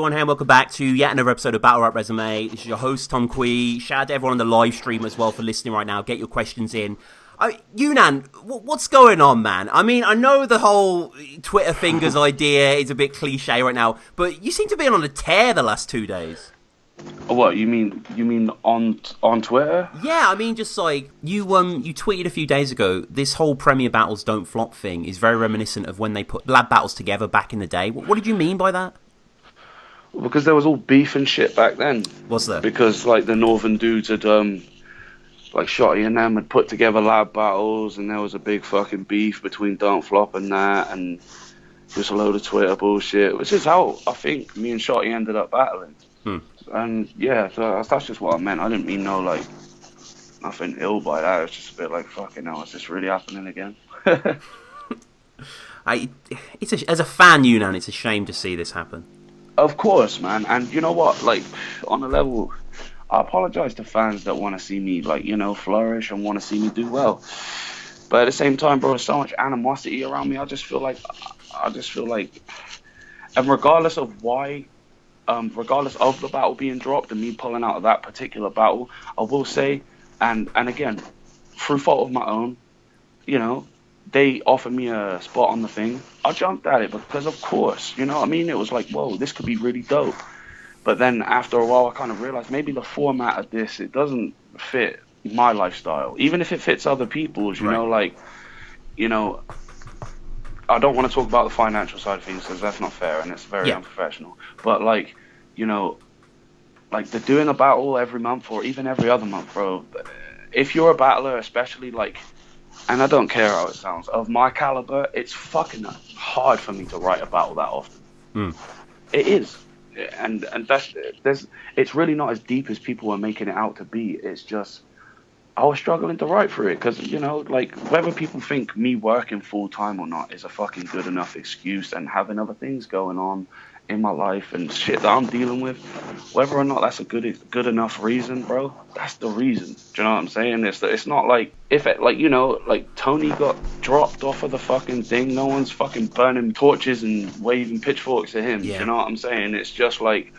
everyone here, and welcome back to yet another episode of Battle Rap Resume. This is your host, Tom Quee. Shout out to everyone on the live stream as well for listening right now. Get your questions in. Unan, what's going on, man? I mean, I know the whole Twitter fingers idea is a bit cliche right now, but you seem to be on a tear the last 2 days. What, you mean on Twitter? Yeah, I mean, just like, you tweeted a few days ago, this whole Premier Battles Don't Flop thing is very reminiscent of when they put lab battles together back in the day. What did you mean by that? Because there was all beef and shit back then. Was there? Because, like, the Northern dudes had, like, Shotty and them had put together lab battles, and there was a big fucking beef between Don't Flop and that, and just a load of Twitter bullshit, which is how I think me and Shotty ended up battling. And, yeah, so that's just what I meant. I didn't mean nothing ill by that. It's just a bit like, fucking hell, is this really happening again? As a fan, Unan, it's a shame to see this happen. Of course, man. And you know what? Like, on a level, I apologize to fans that want to see me, like, you know, flourish and want to see me do well. But at the same time, bro, there's so much animosity around me. I just feel like, and regardless of why, regardless of the battle being dropped and me pulling out of that particular battle, I will say, and again, through fault of my own, you know, they offered me a spot on the thing. I jumped at it because, of course, you know what I mean? It was like, whoa, this could be really dope. But then after a while, I kind of realized maybe the format of this, it doesn't fit my lifestyle. Even if it fits other people's, you know, like, you know, I don't want to talk about the financial side of things because that's not fair and it's very unprofessional. But, like, you know, like, they're doing a battle every month or even every other month, bro. If you're a battler, especially, like, and I don't care how it sounds, of my caliber, it's fucking hard for me to write a battle that often. It is. And it's really not as deep as people are making it out to be. It's just, I was struggling to write for it because, you know, like, whether people think me working full time or not is a fucking good enough excuse, and having other things going on in my life and shit that I'm dealing with, whether or not that's a good enough reason, bro, that's the reason. Do you know what I'm saying? It's not like, if it, like, you know, like, Tony got dropped off of the fucking thing, no one's fucking burning torches and waving pitchforks at him. Do you know what I'm saying? It's just like,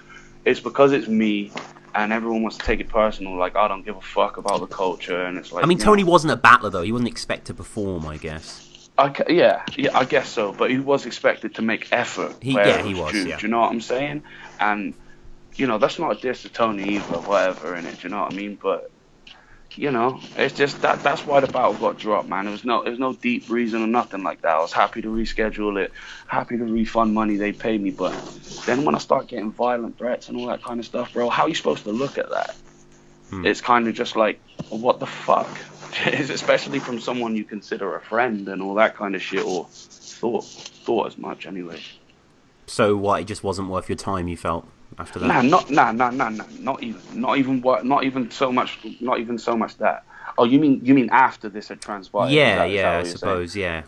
it's because it's me and everyone wants to take it personal, like, I don't give a fuck about the culture. And it's like, I mean, Tony wasn't a battler though, he wasn't expected to perform, I guess. Yeah, I guess so. But he was expected to make effort. He was. Do you know what I'm saying? And, you know, that's not a diss to Tony either, whatever, in it. Do you know what I mean? But, you know, it's just that's why the battle got dropped, man. There's no deep reason or nothing like that. I was happy to reschedule it, happy to refund money they paid me. But then when I start getting violent threats and all that kind of stuff, bro, how are you supposed to look at that? It's kind of just like, what the fuck? Especially from someone you consider a friend and all that kind of shit, or thought as much anyway. So what? It just wasn't worth your time, you felt, after that? Not even so much that. Oh, you mean after this had transpired? Yeah, I suppose. Saying? Yeah.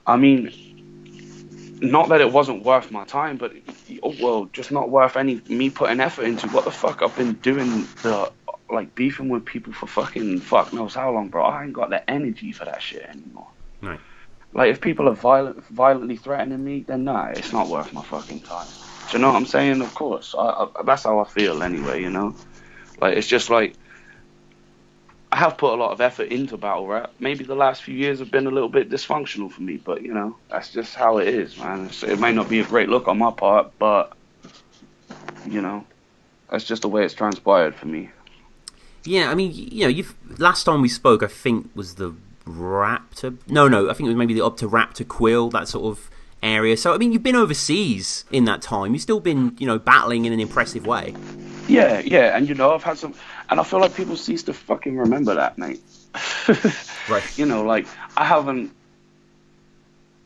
I mean, not that it wasn't worth my time, but just not worth me putting effort into. What the fuck? I've been doing like beefing with people for fuck knows how long, bro. I ain't got the energy for that shit anymore. Right. Like, if people are violently threatening me, then nah, it's not worth my fucking time. Do you know what I'm saying? Of course. That's how I feel anyway, you know? Like, it's just like, I have put a lot of effort into battle rap. Maybe the last few years have been a little bit dysfunctional for me, but, you know, that's just how it is, man. It may not be a great look on my part, but, you know, that's just the way it's transpired for me. Yeah, I mean, you know, last time we spoke, I think, was the Raptor. No, I think it was maybe the up to Raptor Quill, that sort of area. So, I mean, you've been overseas in that time. You've still been, you know, battling in an impressive way. Yeah, and, you know, I've had some, and I feel like people cease to fucking remember that, mate. Right. You know, like, I haven't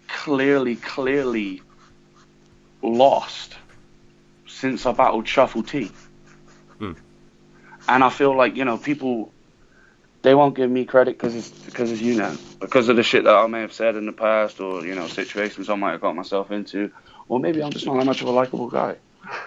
clearly lost since I battled Shuffle T. And I feel like, you know, people, they won't give me credit because it's you know, because of the shit that I may have said in the past, or, you know, situations I might have got myself into, or maybe I'm just not that much of a likable guy.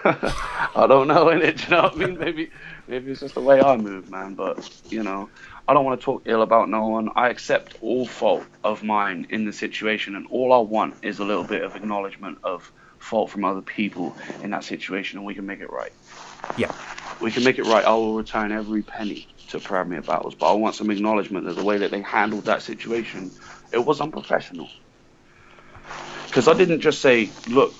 I don't know, innit? Do you know what I mean? Maybe it's just the way I move, man. But, you know, I don't want to talk ill about no one. I accept all fault of mine in the situation, and all I want is a little bit of acknowledgement of fault from other people in that situation, and we can make it right. Yeah. We can make it right. I will return every penny to Premier Battles, but I want some acknowledgement that the way that they handled that situation, it was unprofessional. Because I didn't just say, look,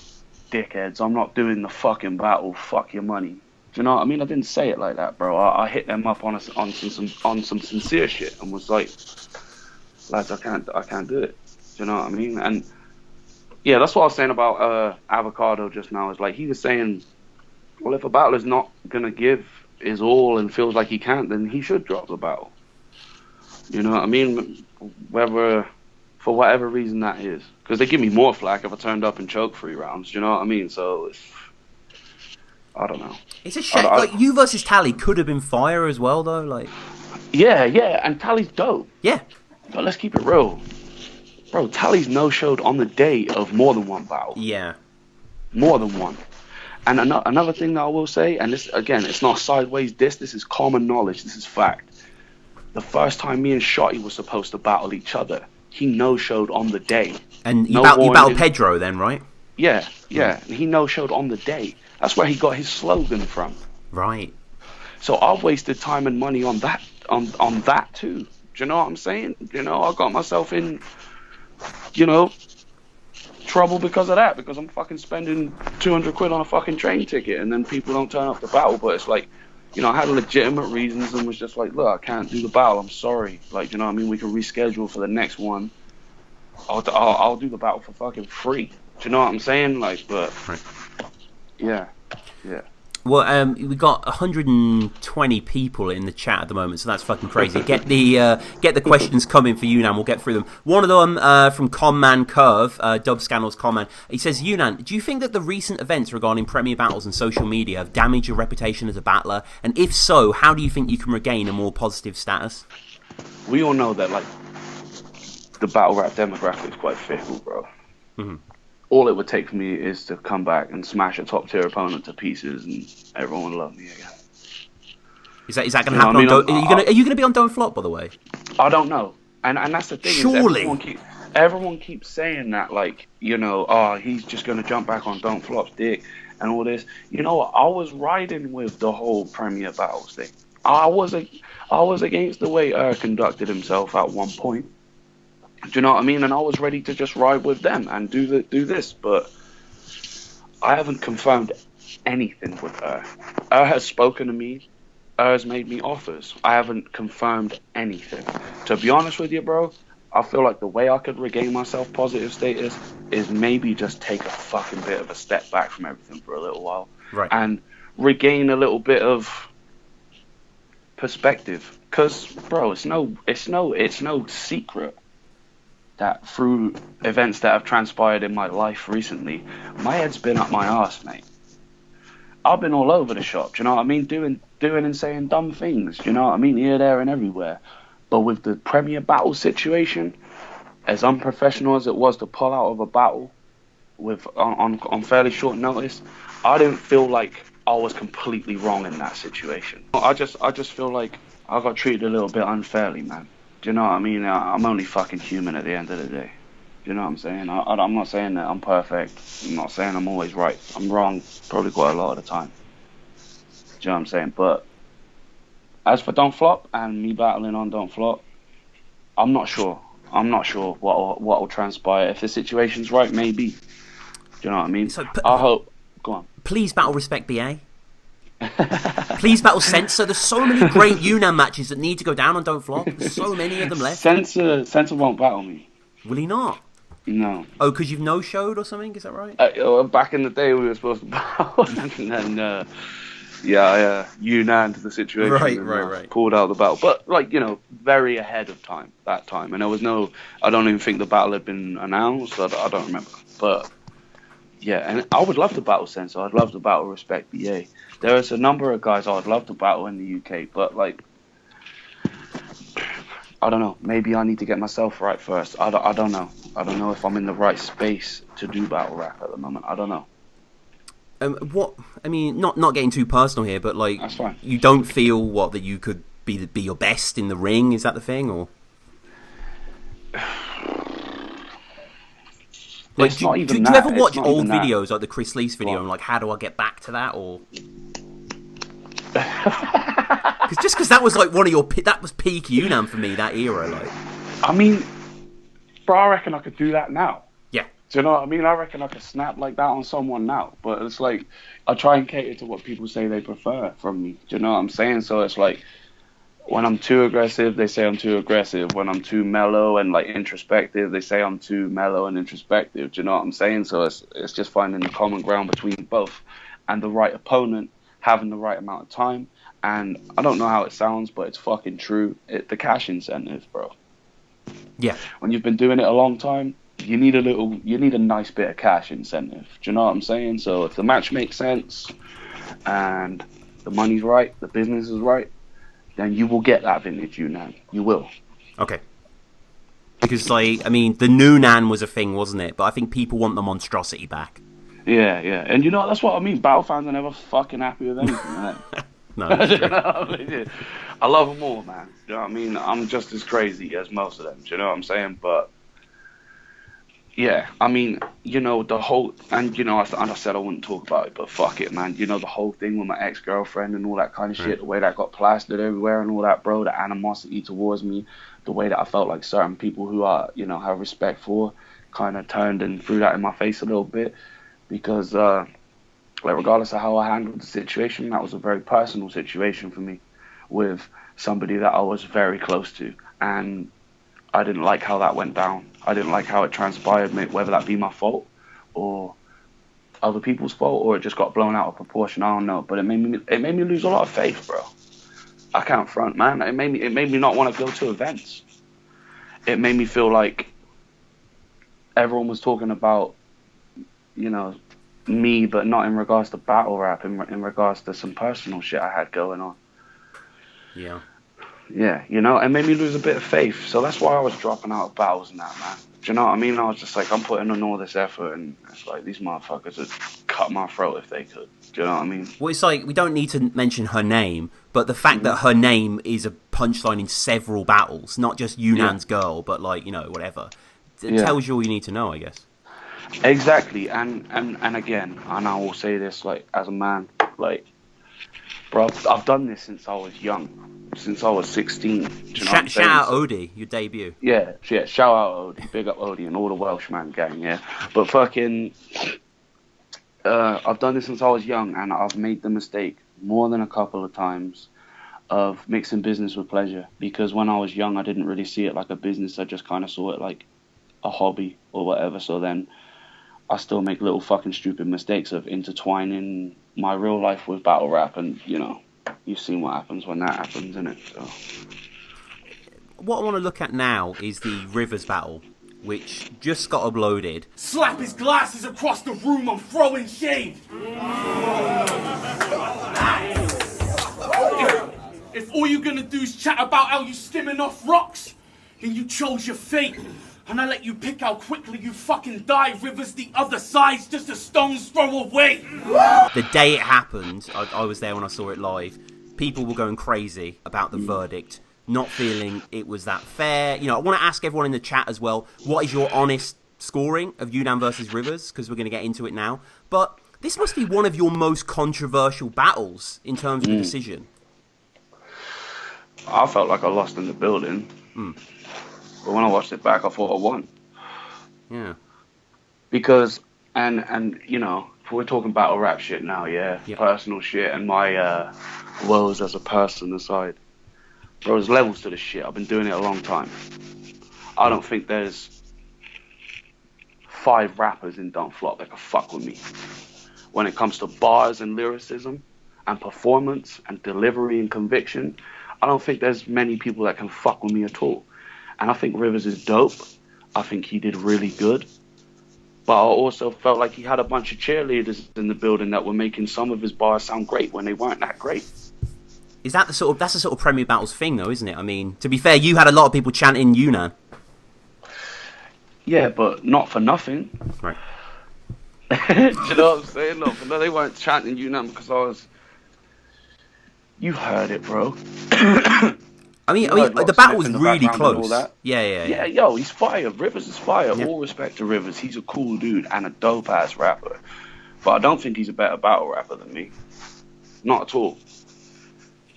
dickheads, I'm not doing the fucking battle, fuck your money. Do you know what I mean? I didn't say it like that, bro. I hit them up on some sincere shit and was like, lads, I can't do it. Do you know what I mean? And yeah, that's what I was saying about Avocado just now. Is like he was saying, well, if a battler's not gonna give his all and feels like he can't, then he should drop the battle. You know what I mean? Whether for whatever reason that is, because they give me more flack if I turned up and choked 3 rounds. You know what I mean? So I don't know. It's a shame. Like you versus Tally could have been fire as well, though. Like yeah, and Tally's dope. Yeah, but let's keep it real, bro. Tally's no-showed on the day of more than one battle. Yeah, more than one. And another thing that I will say, and this again, it's not sideways diss. This is common knowledge. This is fact. The first time me and Shotty were supposed to battle each other, he no-showed on the day. And you battled Pedro then, right? Yeah. He no-showed on the day. That's where he got his slogan from. Right. So I've wasted time and money on that, on that too. Do you know what I'm saying? You know, I got myself in, trouble because of that. Because I'm fucking spending 200 quid on a fucking train ticket, and then people don't turn up the battle. But it's like, I had legitimate reasons and was just like, look, I can't do the battle. I'm sorry. Like, you know what I mean? We can reschedule for the next one. I'll do the battle for fucking free. Do you know what I'm saying? Like, but right. Yeah. Well, we got 120 people in the chat at the moment, so that's fucking crazy. Get the questions coming for Yunan. We'll get through them. One of them from Conman Curve, Dub Scannel's Conman. He says, Yunan, do you think that the recent events regarding Premier Battles and social media have damaged your reputation as a battler? And if so, how do you think you can regain a more positive status? We all know that, like, the battle rap demographic is quite fickle, bro. Mm-hmm. All it would take for me is to come back and smash a top tier opponent to pieces, and everyone will love me again. Is that going to happen? Are you going to be on Don't Flop, by the way? I don't know, and that's the thing. Surely, everyone keeps saying that, like, he's just going to jump back on Don't Flop's dick and all this. You know what? I was riding with the whole Premier Battles thing. I was against the way conducted himself at one point. Do you know what I mean? And I was ready to just ride with them and do this, but I haven't confirmed anything with her. Her has spoken to me. Her has made me offers. I haven't confirmed anything. To be honest with you, bro, I feel like the way I could regain myself positive status is maybe just take a fucking bit of a step back from everything for a little while, right, and regain a little bit of perspective. Because, bro, it's no secret that through events that have transpired in my life recently, my head's been up my arse, mate. I've been all over the shop, do you know what I mean? Doing and saying dumb things, do you know what I mean? Here, there, and everywhere. But with the Premier Battle situation, as unprofessional as it was to pull out of a battle on fairly short notice, I didn't feel like I was completely wrong in that situation. I just feel like I got treated a little bit unfairly, man. Do you know what I mean? I'm only fucking human at the end of the day. Do you know what I'm saying? I'm not saying that I'm perfect. I'm not saying I'm always right. I'm wrong probably quite a lot of the time. Do you know what I'm saying? But as for Don't Flop and me battling on Don't Flop, I'm not sure. I'm not sure what will transpire. If the situation's right, maybe. Do you know what I mean? So, I hope. Go on. Please battle Respect BA. Please battle Censor. There's so many great Yunan matches that need to go down on Don't Flop. There's so many of them left. Censor won't battle me. Will he not? No. Oh, because you've no-showed or something? Is that right? Back in the day, we were supposed to battle, and then Yunan to the situation. Right. Pulled out the battle, but very ahead of time that time, and there was no. I don't even think the battle had been announced. I don't remember, but yeah, and I would love to battle Censor. I'd love to battle Respect BA. There's a number of guys I would love to battle in the UK, but I don't know. Maybe I need to get myself right first. I don't know. I don't know if I'm in the right space to do battle rap at the moment. I don't know. What I mean, not getting too personal here, but that's fine. You don't feel that you could be your best in the ring? Is that the thing, or? Like, It's not even do you that. ever It's watch not old even that. videos like the Chris Lees video What? and like, how do I get back to that? Or because that was like one of your that was peak Unam for me, that era. Like, I mean, bro, I reckon I could do that now. yeah, Do you know what I mean? I reckon I could snap like that on someone now. But it's like, I try and cater to what people say they prefer from me. Do you know what I'm saying? So it's like, when I'm too aggressive, they say I'm too aggressive. When I'm too mellow and like introspective, they say I'm too mellow and introspective. Do you know what I'm saying? So it's just finding the common ground between both, and the right opponent, having the right amount of time. And I don't know how it sounds, but it's fucking true. The cash incentive, bro. yeah. When you've been doing it a long time, you need a nice bit of cash incentive. Do you know what I'm saying? So if the match makes sense and the money's right, the business is right, then you will get that vintage Yunnan. You will. Okay. Because, like, I mean, the Noonan was a thing, wasn't it? But I think people want the monstrosity back. Yeah, yeah. And that's what I mean. Battle fans are never fucking happy with anything, innit? No, that's true. I love them all, man. Do you know what I mean? I'm just as crazy as most of them. Do you know what I'm saying? But yeah, I mean, the whole, and I said I wouldn't talk about it, but fuck it, man. The whole thing with my ex-girlfriend and all that kind of shit, the way that got plastered everywhere and all that, bro, the animosity towards me, the way that I felt like certain people who have respect for, kind of turned and threw that in my face a little bit, because, like, regardless of how I handled the situation, that was a very personal situation for me with somebody that I was very close to, and I didn't like how that went down. I didn't like how it transpired, whether that be my fault or other people's fault, or it just got blown out of proportion. I don't know, but it made me lose a lot of faith, bro. I can't front, man. It made me not want to go to events. It made me feel like everyone was talking about, me, but not in regards to battle rap, in regards to some personal shit I had going on. Yeah. Yeah, it made me lose a bit of faith. So that's why I was dropping out of battles and that, man. Do you know what I mean? I was just like, I'm putting in all this effort, and it's like, these motherfuckers would cut my throat if they could. Do you know what I mean? Well, it's like, we don't need to mention her name, but the fact that her name is a punchline in several battles, not just Yunan's girl, but like, whatever, it tells you all you need to know, I guess. Exactly. And again, and I will say this, like, as a man, like, bro, I've done this since I was young, since I was 16. Do you know what I'm saying? Shout out Odie, your debut. Yeah, shout out Odie, big up Odie and all the Welshman gang, yeah. But fucking, I've done this since I was young, and I've made the mistake more than a couple of times of mixing business with pleasure, because when I was young, I didn't really see it like a business. I just kind of saw it like a hobby or whatever. So then I still make little fucking stupid mistakes of intertwining my real life with battle rap, and you've seen what happens when that happens, innit? So what I want to look at now is the Rivers battle, which just got uploaded. Slap his glasses across the room, I'm throwing shade. If all you're gonna do is chat about how you skimming off rocks, then you chose your fate. And I let you pick how quickly you fucking die. Rivers the other side's just a stone's throw away. The day it happened, I was there when I saw it live. People were going crazy about the verdict, not feeling it was that fair. I want to ask everyone in the chat as well, what is your honest scoring of Yunnan versus Rivers? Because we're going to get into it now. But this must be one of your most controversial battles in terms of the decision. I felt like I lost in the building. But when I watched it back, I thought I won. Yeah. Because, and if we're talking battle rap shit now, personal shit and my woes as a person aside, bro, there's levels to this shit. I've been doing it a long time. I don't think there's 5 rappers in Don't Flop that can fuck with me. When it comes to bars and lyricism and performance and delivery and conviction, I don't think there's many people that can fuck with me at all. And I think Rivers is dope. I think he did really good. But I also felt like he had a bunch of cheerleaders in the building that were making some of his bars sound great when they weren't that great. Is that that's the sort of Premier Battles thing, though, isn't it? I mean, to be fair, you had a lot of people chanting Yunnan. Yeah, but not for nothing. Right. Do you know what I'm saying? No, they weren't chanting Yunnan because I was... You heard it, bro. I mean, Like the battle was Smith in the really background and all close. that. Yeah. Yo, he's fire. Rivers is fire. Yeah. All respect to Rivers. He's a cool dude and a dope ass rapper. But I don't think he's a better battle rapper than me. Not at all. Do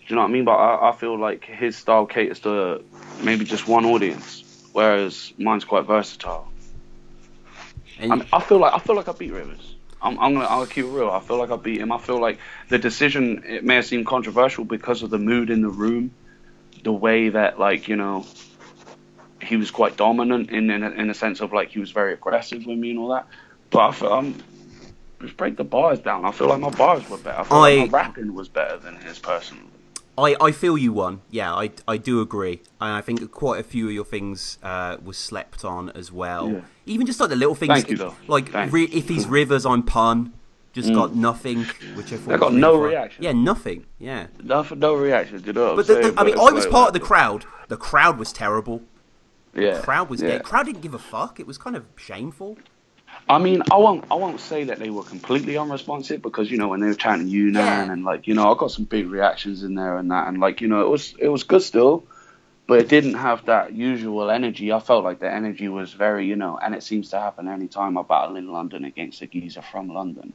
you know what I mean? But I feel like his style caters to maybe just one audience, whereas mine's quite versatile. And I feel like I beat Rivers. I'll keep it real. I feel like I beat him. I feel like the decision, it may have seemed controversial because of the mood in the room, the way that, like, you know, he was quite dominant in a sense of, like, he was very aggressive with me and all that. But I feel just break the bars down. I feel like my bars were better. I feel like my rapping was better than his personally. I feel you won. Yeah, I do agree. And I think quite a few of your things was slept on as well. Yeah. Even just like the little things. Thank you, though. Like if he's Rivers, I'm Pun. Just got nothing, which I thought I got was no really fun. reaction. Yeah, nothing. Yeah. No reaction. You know what But I'm saying? I mean, But I it's was like, part of the crowd. The crowd was terrible. Yeah. The crowd was. Yeah. The crowd didn't give a fuck. It was kind of shameful. I mean, I won't say that they were completely unresponsive because, you know, when they were chanting Unan and, like, you know, I got some big reactions in there and that, and, like, you know, it was good still, but it didn't have that usual energy. I felt like the energy was very, you know, and it seems to happen any time I battle in London against a geezer from London.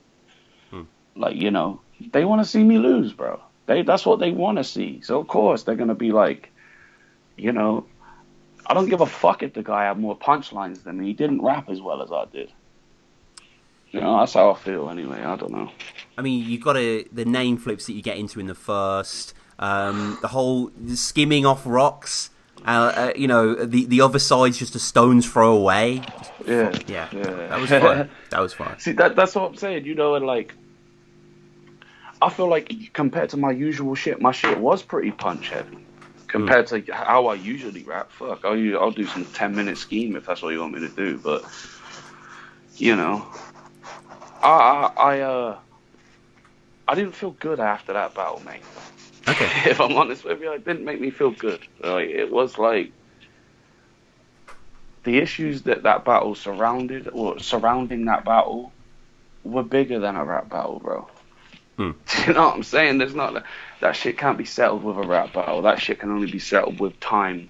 Like, you know, they want to see me lose, bro. That's what they want to see. So of course they're gonna be like, you know, I don't give a fuck if the guy had more punchlines than me. He didn't rap as well as I did. You know, that's how I feel anyway. I don't know. I mean, you've got the name flips that you get into in the first, the whole skimming off rocks. You know, the other side's just a stone's throw away. Yeah. That was fun. That was fun. See, that's what I'm saying. You know, and like, I feel like compared to my usual shit, my shit was pretty punch heavy. Compared to how I usually rap, fuck, I'll do some 10-minute scheme if that's what you want me to do. But you know, I didn't feel good after that battle, mate. Okay. If I'm honest with you, it didn't make me feel good. Like, it was like the issues that battle surrounding that battle were bigger than a rap battle, bro. You know what I'm saying? There's not that shit can't be settled with a rap battle. That shit can only be settled with time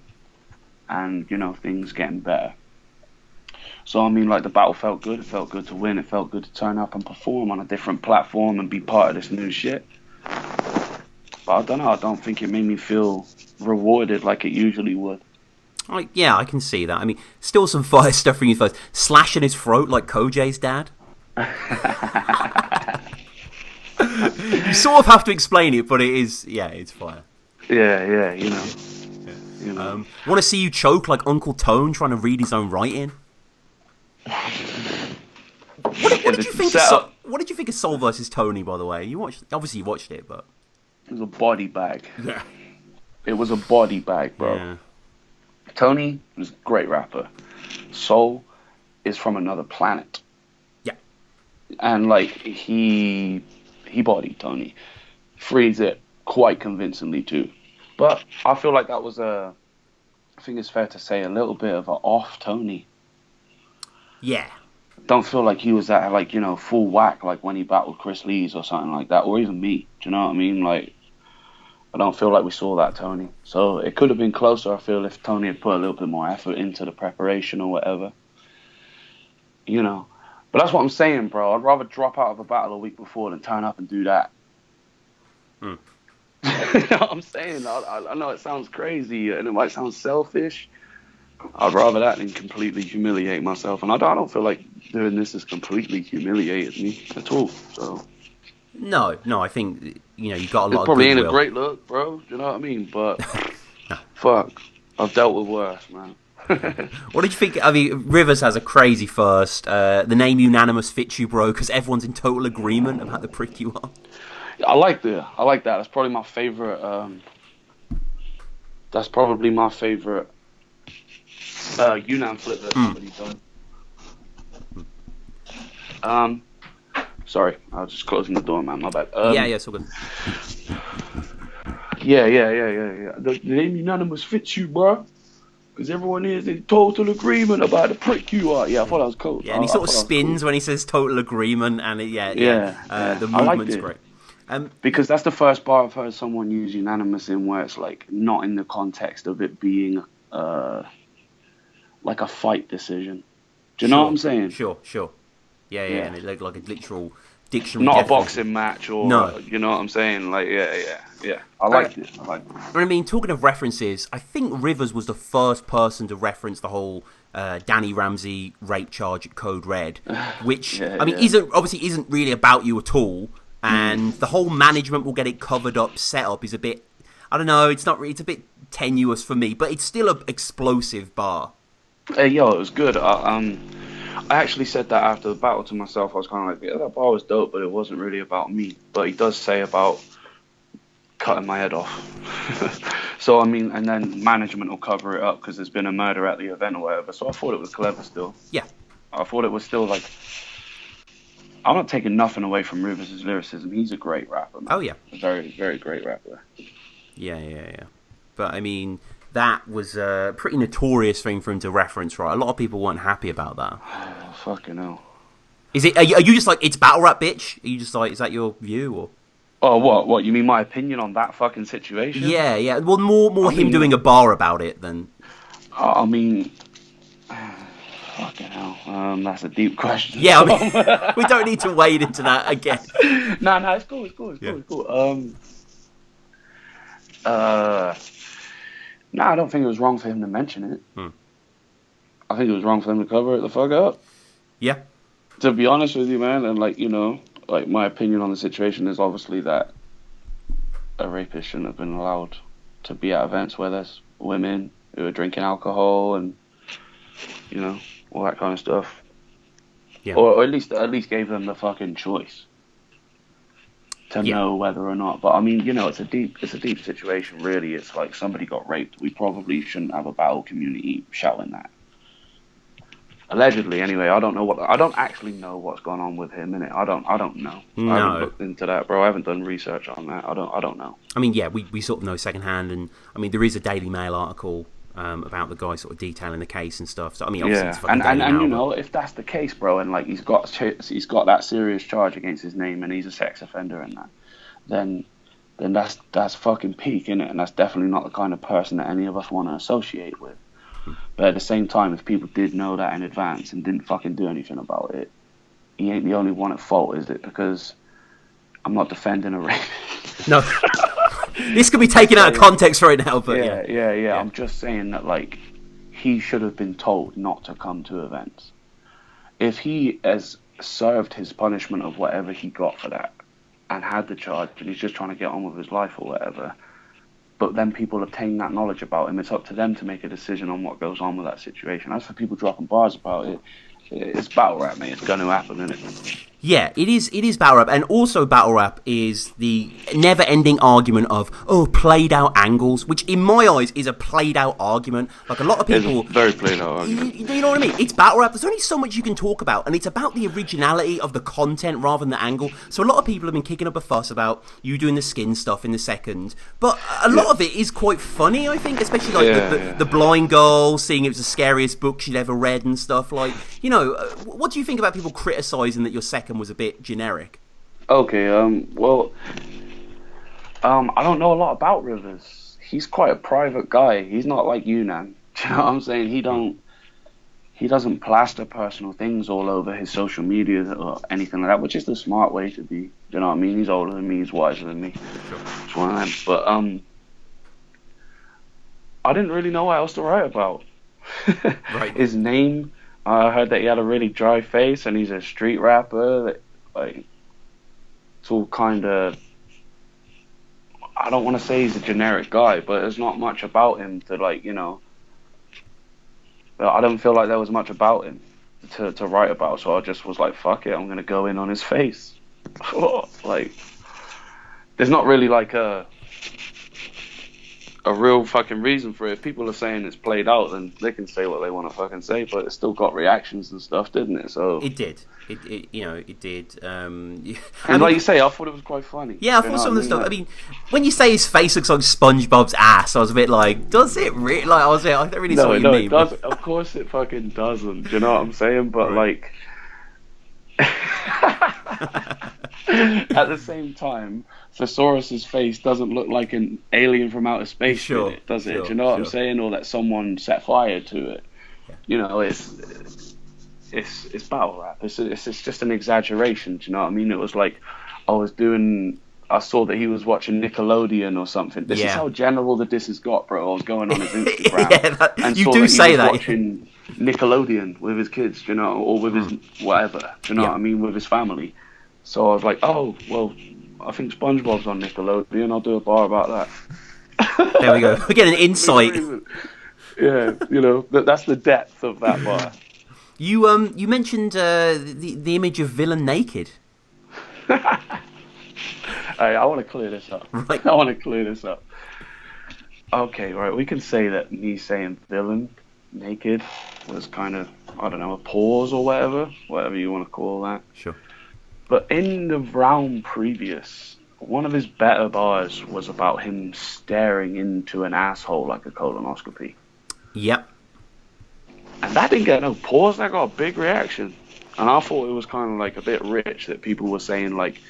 and, you know, things getting better. So I mean, like, the battle felt good. It felt good to win. It felt good to turn up and perform on a different platform and be part of this new shit. But I don't know. I don't think it made me feel rewarded like it usually would. Yeah, I can see that. I mean, still some fire stuff from you first. Slashing his throat like Kojay's dad. You sort of have to explain it, but it is, it's fire. Yeah, you know. You know. Want to see you choke like Uncle Tone trying to read his own writing? What did you think? What did you think of Soul versus Tony? By the way, obviously you watched it, but it was a body bag. Yeah, it was a body bag, bro. Yeah. Tony was a great rapper. Soul is from another planet. Yeah, and like he bodied Tony, frees it quite convincingly too. But I feel like that was I think it's fair to say, a little bit of an off Tony. Yeah. Don't feel like he was at, like, you know, full whack like when he battled Chris Lees or something like that, or even me. Do you know what I mean? Like, I don't feel like we saw that Tony. So it could have been closer, I feel, if Tony had put a little bit more effort into the preparation or whatever. You know. But that's what I'm saying, bro. I'd rather drop out of a battle a week before than turn up and do that. You know what I'm saying? I know it sounds crazy and it might sound selfish. I'd rather that than completely humiliate myself. And I don't feel like doing this has completely humiliated me at all. So No, I think, you know, you got a lot of goodwill. It probably ain't a great look, bro. You know what I mean? But fuck, I've dealt with worse, man. What did you think? I mean, Rivers has a crazy first. The name Unanimous fits you, bro, because everyone's in total agreement about the prick you are. I like that. That's probably my favorite. That's probably my favorite Unan flip that somebody's done. Sorry, I was just closing the door, man. My bad. Yeah, so good. Yeah. The name Unanimous fits you, bro. Because everyone is in total agreement about the prick you are. Yeah, I thought that was cool. Yeah, and he sort of spins when he says total agreement, and the movement's great. Because that's the first bar I've heard someone use Unanimous in where it's like not in the context of it being like a fight decision. Do you know what I'm saying? Sure. Yeah, and it looked like a literal dictionary. Not definition. a boxing match or, no. You know what I'm saying? Like, yeah. I liked it. I mean, talking of references, I think Rivers was the first person to reference the whole Danny Ramsey rape charge at Code Red, which, isn't really about you at all. And the whole management will get it covered up setup is a bit, I don't know, it's a bit tenuous for me, but it's still an explosive bar. It was good. I actually said that after the battle to myself. I was kind of like, yeah, that bar was dope, but it wasn't really about me. But he does say about cutting my head off. So, I mean, and then management will cover it up because there's been a murder at the event or whatever. So I thought it was clever still. Yeah. I thought it was still like, I'm not taking nothing away from Rivers' lyricism. He's a great rapper, man. Oh, yeah. A very, very great rapper. Yeah. But, I mean, that was a pretty notorious thing for him to reference, right? A lot of people weren't happy about that. Oh, fucking hell. Are you just like, it's battle rap, bitch? Are you just like, is that your view, or...? Oh, what? You mean my opinion on that fucking situation? Yeah. Well, more him doing a bar about it than... I mean... Fucking hell. That's a deep question. Yeah, I mean, we don't need to wade into that again. No, it's cool. It's cool. I don't think it was wrong for him to mention it. I think it was wrong for him to cover it the fuck up. Yeah. To be honest with you, man, and like, you know... Like, my opinion on the situation is obviously that a rapist shouldn't have been allowed to be at events where there's women who are drinking alcohol and, you know, all that kind of stuff. Yeah. Or at least gave them the fucking choice to know whether or not. But I mean, you know, it's a deep situation. Really, it's like somebody got raped. We probably shouldn't have a battle community shouting that. Allegedly, anyway. I don't actually know what's going on with him, innit? I don't know. No. I haven't looked into that, bro. I haven't done research on that. I don't know. I mean, yeah, we sort of know secondhand, and I mean, there is a Daily Mail article about the guy sort of detailing the case and stuff. So I mean, obviously, it's fucking Daily Mail, and you know, if that's the case, bro, and like he's got that serious charge against his name, and he's a sex offender and that, then that's fucking peak, innit? And that's definitely not the kind of person that any of us want to associate with. But at the same time, if people did know that in advance and didn't fucking do anything about it, he ain't the only one at fault, is it? Because I'm not defending a rapist. No. This could be taken out of context right now, but yeah. I'm just saying that, like, he should have been told not to come to events. If he has served his punishment of whatever he got for that and had the charge and he's just trying to get on with his life or whatever, but then people obtain that knowledge about him, it's up to them to make a decision on what goes on with that situation. As for people dropping bars about it, it's battle rap, mate. It's going to happen, isn't it? Yeah, it is battle rap, and also battle rap is the never-ending argument of played-out angles, which in my eyes is a played-out argument. Like a lot of people, it's a very played-out argument. You know what I mean? It's battle rap. There's only so much you can talk about, and it's about the originality of the content rather than the angle. So a lot of people have been kicking up a fuss about you doing the skin stuff in the second, but a lot of it is quite funny, I think, especially like the blind girl seeing it was the scariest book she'd ever read and stuff. Like, you know, what do you think about people criticising that your second was a bit generic? Okay, I don't know a lot about Rivers. He's quite a private guy. He's not like you, Nan. Do you know what I'm saying? He doesn't plaster personal things all over his social media or anything like that, which is the smart way to be. You know what I mean? He's older than me. He's wiser than me. Sure. It's one of them. But I didn't really know what else to write about. Right. His name. I heard that he had a really dry face and he's a street rapper. That, like, it's all kind of... I don't want to say he's a generic guy, but there's not much about him to, like, you know... I don't feel like there was much about him to write about, so I just was like, fuck it, I'm going to go in on his face. Like, there's not really, like, a real fucking reason for it. If people are saying it's played out, then they can say what they want to fucking say, but it still got reactions and stuff, didn't it? So it did. It did. And like you say, I thought it was quite funny. Yeah, I thought some of the stuff. I mean, when you say his face looks like SpongeBob's ass, I was a bit like, does it really? Like, I don't really see what you mean. No, it does. Of course, it fucking doesn't. Do you know what I'm saying? But like, At the same time, Thesaurus's face doesn't look like an alien from outer space did Sure, it, does it? Do sure, you know what I'm sure. saying? Or that someone set fire to it. Yeah. You know, it's battle rap. It's just an exaggeration. Do you know what I mean? It was like I was doing. I saw that he was watching Nickelodeon or something. This is Yeah. how general the diss has got, bro. I was going on his Instagram Yeah, and you saw do that he say was that. watching Nickelodeon with his kids, you know, or with his whatever. Do you know Yeah. what I mean? With his family. So I was like, oh well, I think SpongeBob's on Nickelodeon. I'll do a bar about There we go. that. We're getting an For no insight. reason. Yeah, you know, that's the depth of that bar. You mentioned the image of villain naked. Hey, I want to clear this up. Right. I want to clear this up. Okay, right. We can say that me saying villain naked was kind of, I don't know, a pause or whatever you want to call that. Sure. But in the round previous, one of his better bars was about him staring into an asshole like a colonoscopy. Yep. And that didn't get no pause, that got a big reaction. And I thought it was kind of like a bit rich that people were saying, like,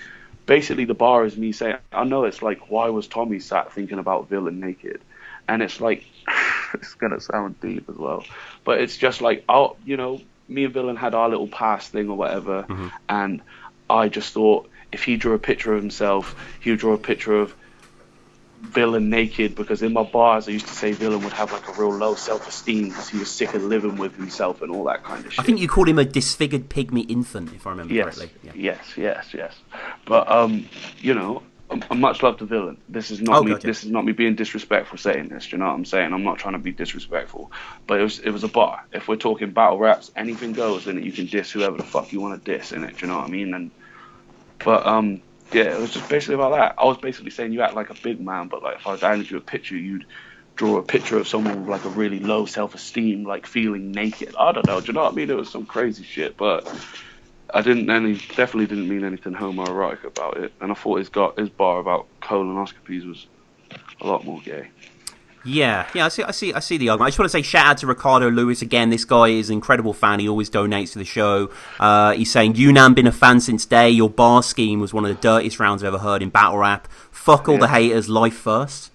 basically the bar is me saying, I know it's like, why was Tommy sat thinking about villain naked? And it's like, it's going to sound deep as well. But it's just like, oh, you know, me and Villain had our little past thing or whatever. Mm-hmm. And I just thought if he drew a picture of himself, he would draw a picture of Villain naked, because in my bars I used to say Villain would have like a real low self-esteem because he was sick of living with himself and all that kind of shit. I think you called him a disfigured pygmy infant, if I remember correctly. Yeah. Yes. But you know, much love to Villain. This is not me. God, yeah. This is not me being disrespectful saying this. Do you know what I'm saying? I'm not trying to be disrespectful, but it was a bar. If we're talking battle raps, anything goes in it. You can diss whoever the fuck you want to diss in it. Do you know what I mean? But yeah, it was just basically about that. I was basically saying you act like a big man, but like if I handed you a picture, you'd draw a picture of someone with like a really low self-esteem, like feeling naked. I don't know. Do you know what I mean? It was some crazy shit, but definitely didn't mean anything homoerotic about it. And I thought his bar about colonoscopies was a lot more gay. Yeah, I see the argument. I just want to say shout out to Ricardo Lewis again. This guy is an incredible fan. He always donates to the show. He's saying, Yunan, been a fan since day. Your bar scheme was one of the dirtiest rounds I've ever heard in battle rap. Fuck all the haters, life first.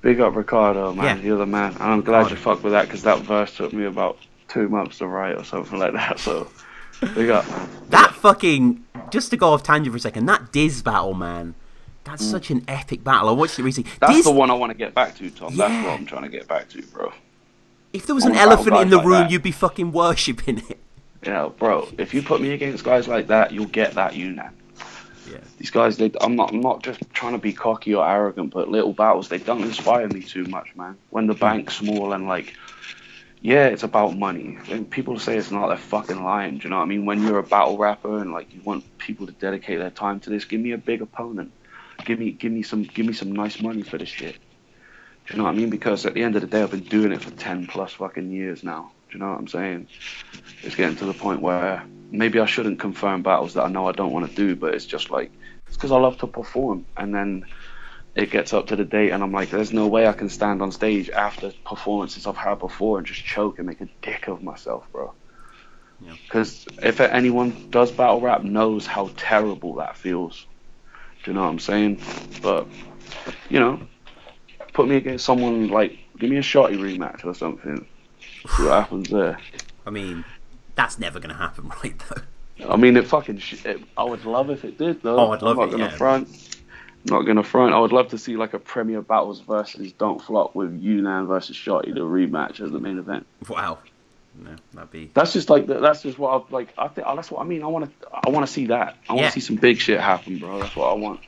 Big up Ricardo, man. Yeah. You're the man. And I'm glad you fucked with that, because that verse took me about 2 months to write or something like that. So big up, man. That fucking, just to go off tangent for a second, that Diz battle, man. That's such an epic battle. I watched it recently. That's the one I want to get back to, Tom. Yeah. That's what I'm trying to get back to, bro. If there was I an want battle elephant in the guys like room, that. you'd be fucking worshipping it. Yeah, bro. If you put me against guys like that, you'll get that Yunan. Yeah. These guys, I'm not just trying to be cocky or arrogant, but little battles, they don't inspire me too much, man. When the bank's small and like, yeah, it's about money. When people say it's not, they're fucking lying. Do you know what I mean? When you're a battle rapper and like you want people to dedicate their time to this, give me a big opponent. Give me some nice money for this shit. Do you know what I mean? Because at the end of the day, I've been doing it for 10 plus fucking years now. Do you know what I'm saying? It's getting to the point where maybe I shouldn't confirm battles that I know I don't want to do, but it's just like, it's because I love to perform. And then it gets up to the date and I'm like, there's no way I can stand on stage after performances I've had before and just choke and make a dick of myself, bro. Because if anyone does battle rap knows how terrible that feels. Do you know what I'm saying? But, you know, put me against someone like, give me a Shotty rematch or something. See what happens there. I mean, that's never going to happen, right, though? I mean, I would love if it did, though. Oh, I'd love I'm it, not gonna front. I would love to see like a Premier Battles versus Don't Flop with Yunan versus Shotty, the rematch as the main event. Wow. No, that'd be... That's just what I like. I think that's what I mean. I want to see that. I want to see some big shit happen, bro. That's what I want.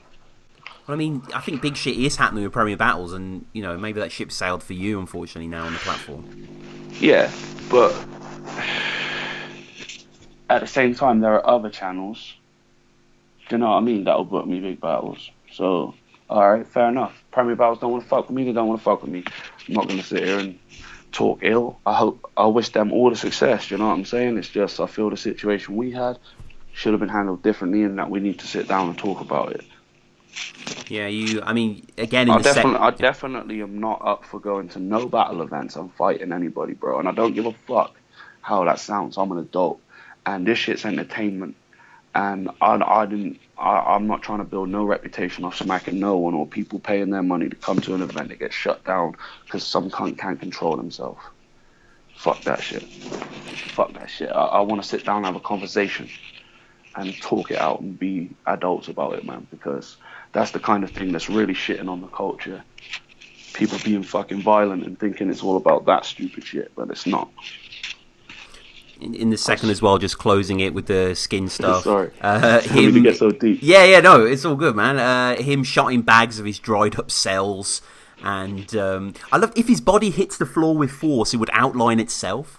Well, I mean, I think big shit is happening with Premier Battles, and you know, maybe that ship sailed for you, unfortunately, now on the platform. Yeah, but at the same time, there are other channels. Do you know what I mean? That'll book me big battles. So, all right, fair enough. Premier Battles don't want to fuck with me. They don't want to fuck with me. I'm not gonna sit here and talk ill. I wish them all the success. You know what I'm saying? It's just I feel the situation we had should have been handled differently, and that we need to sit down and talk about it. Yeah, I mean, again, I definitely am not up for going to no battle events and fighting anybody, bro. And I don't give a fuck how that sounds. I'm an adult, and this shit's entertainment. And I didn't I'm not trying to build no reputation off smacking no one or people paying their money to come to an event that gets shut down because some cunt can't control himself. Fuck that shit. Fuck that shit. I want to sit down and have a conversation and talk it out and be adults about it, man, because that's the kind of thing that's really shitting on the culture. People being fucking violent and thinking it's all about that stupid shit, but it's not. In the second as well, just closing it with the skin stuff. Sorry. Him to get so deep. Yeah, no, it's all good, man. Him shotting bags of his dried up cells, and I love if his body hits the floor with force, it would outline itself.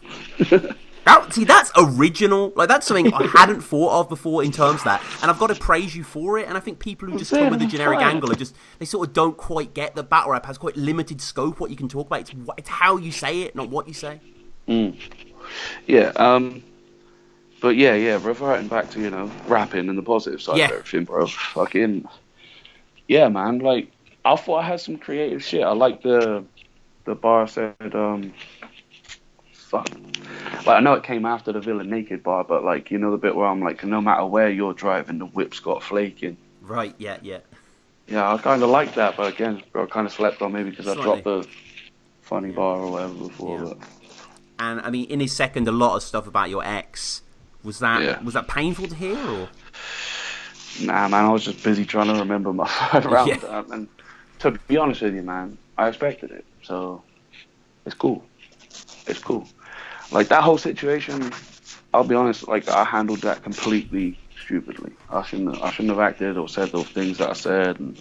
That's original. Like, that's something I hadn't thought of before in terms of that, and I've got to praise you for it. And I think people who just come with the generic angle are they sort of don't quite get that battle rap has quite limited scope. What you can talk about, it's how you say it, not what you say. Yeah, but yeah, reverting back to, rapping and the positive side of everything, bro. Fucking, yeah, man, like, I thought I had some creative shit. I like the bar said, fuck. Like, I know it came after the Villain Naked bar, but, like, the bit where I'm like, no matter where you're driving, the whip's got flaking. Right, yeah. Yeah, I kind of like that, but again, bro, I kind of slept on maybe because I dropped the funny bar or whatever before, but... And I mean, in his second, a lot of stuff about your ex. Was that painful to hear, or? Nah, man, I was just busy trying to remember my third round. And to be honest with you, man, I expected it, so it's cool. It's cool. Like, that whole situation, I'll be honest, like, I handled that completely stupidly. I shouldn't have acted or said those things that I said, and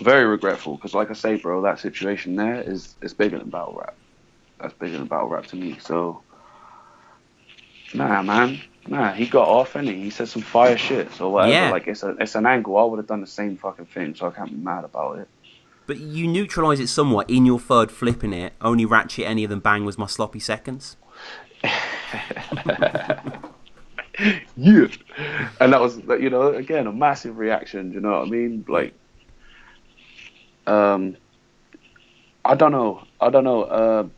very regretful. Because, like I say, bro, that situation there is bigger than battle rap. That's bigger than battle rap to me. So, he got off, and he said some fire shit. So whatever, like, it's an angle. I would have done the same fucking thing, so I can't be mad about it. But you neutralise it somewhat in your third flipping it. Only ratchet any of them bang was my sloppy seconds. Yeah, and that was, again, a massive reaction. You know what I mean? Like, I don't know.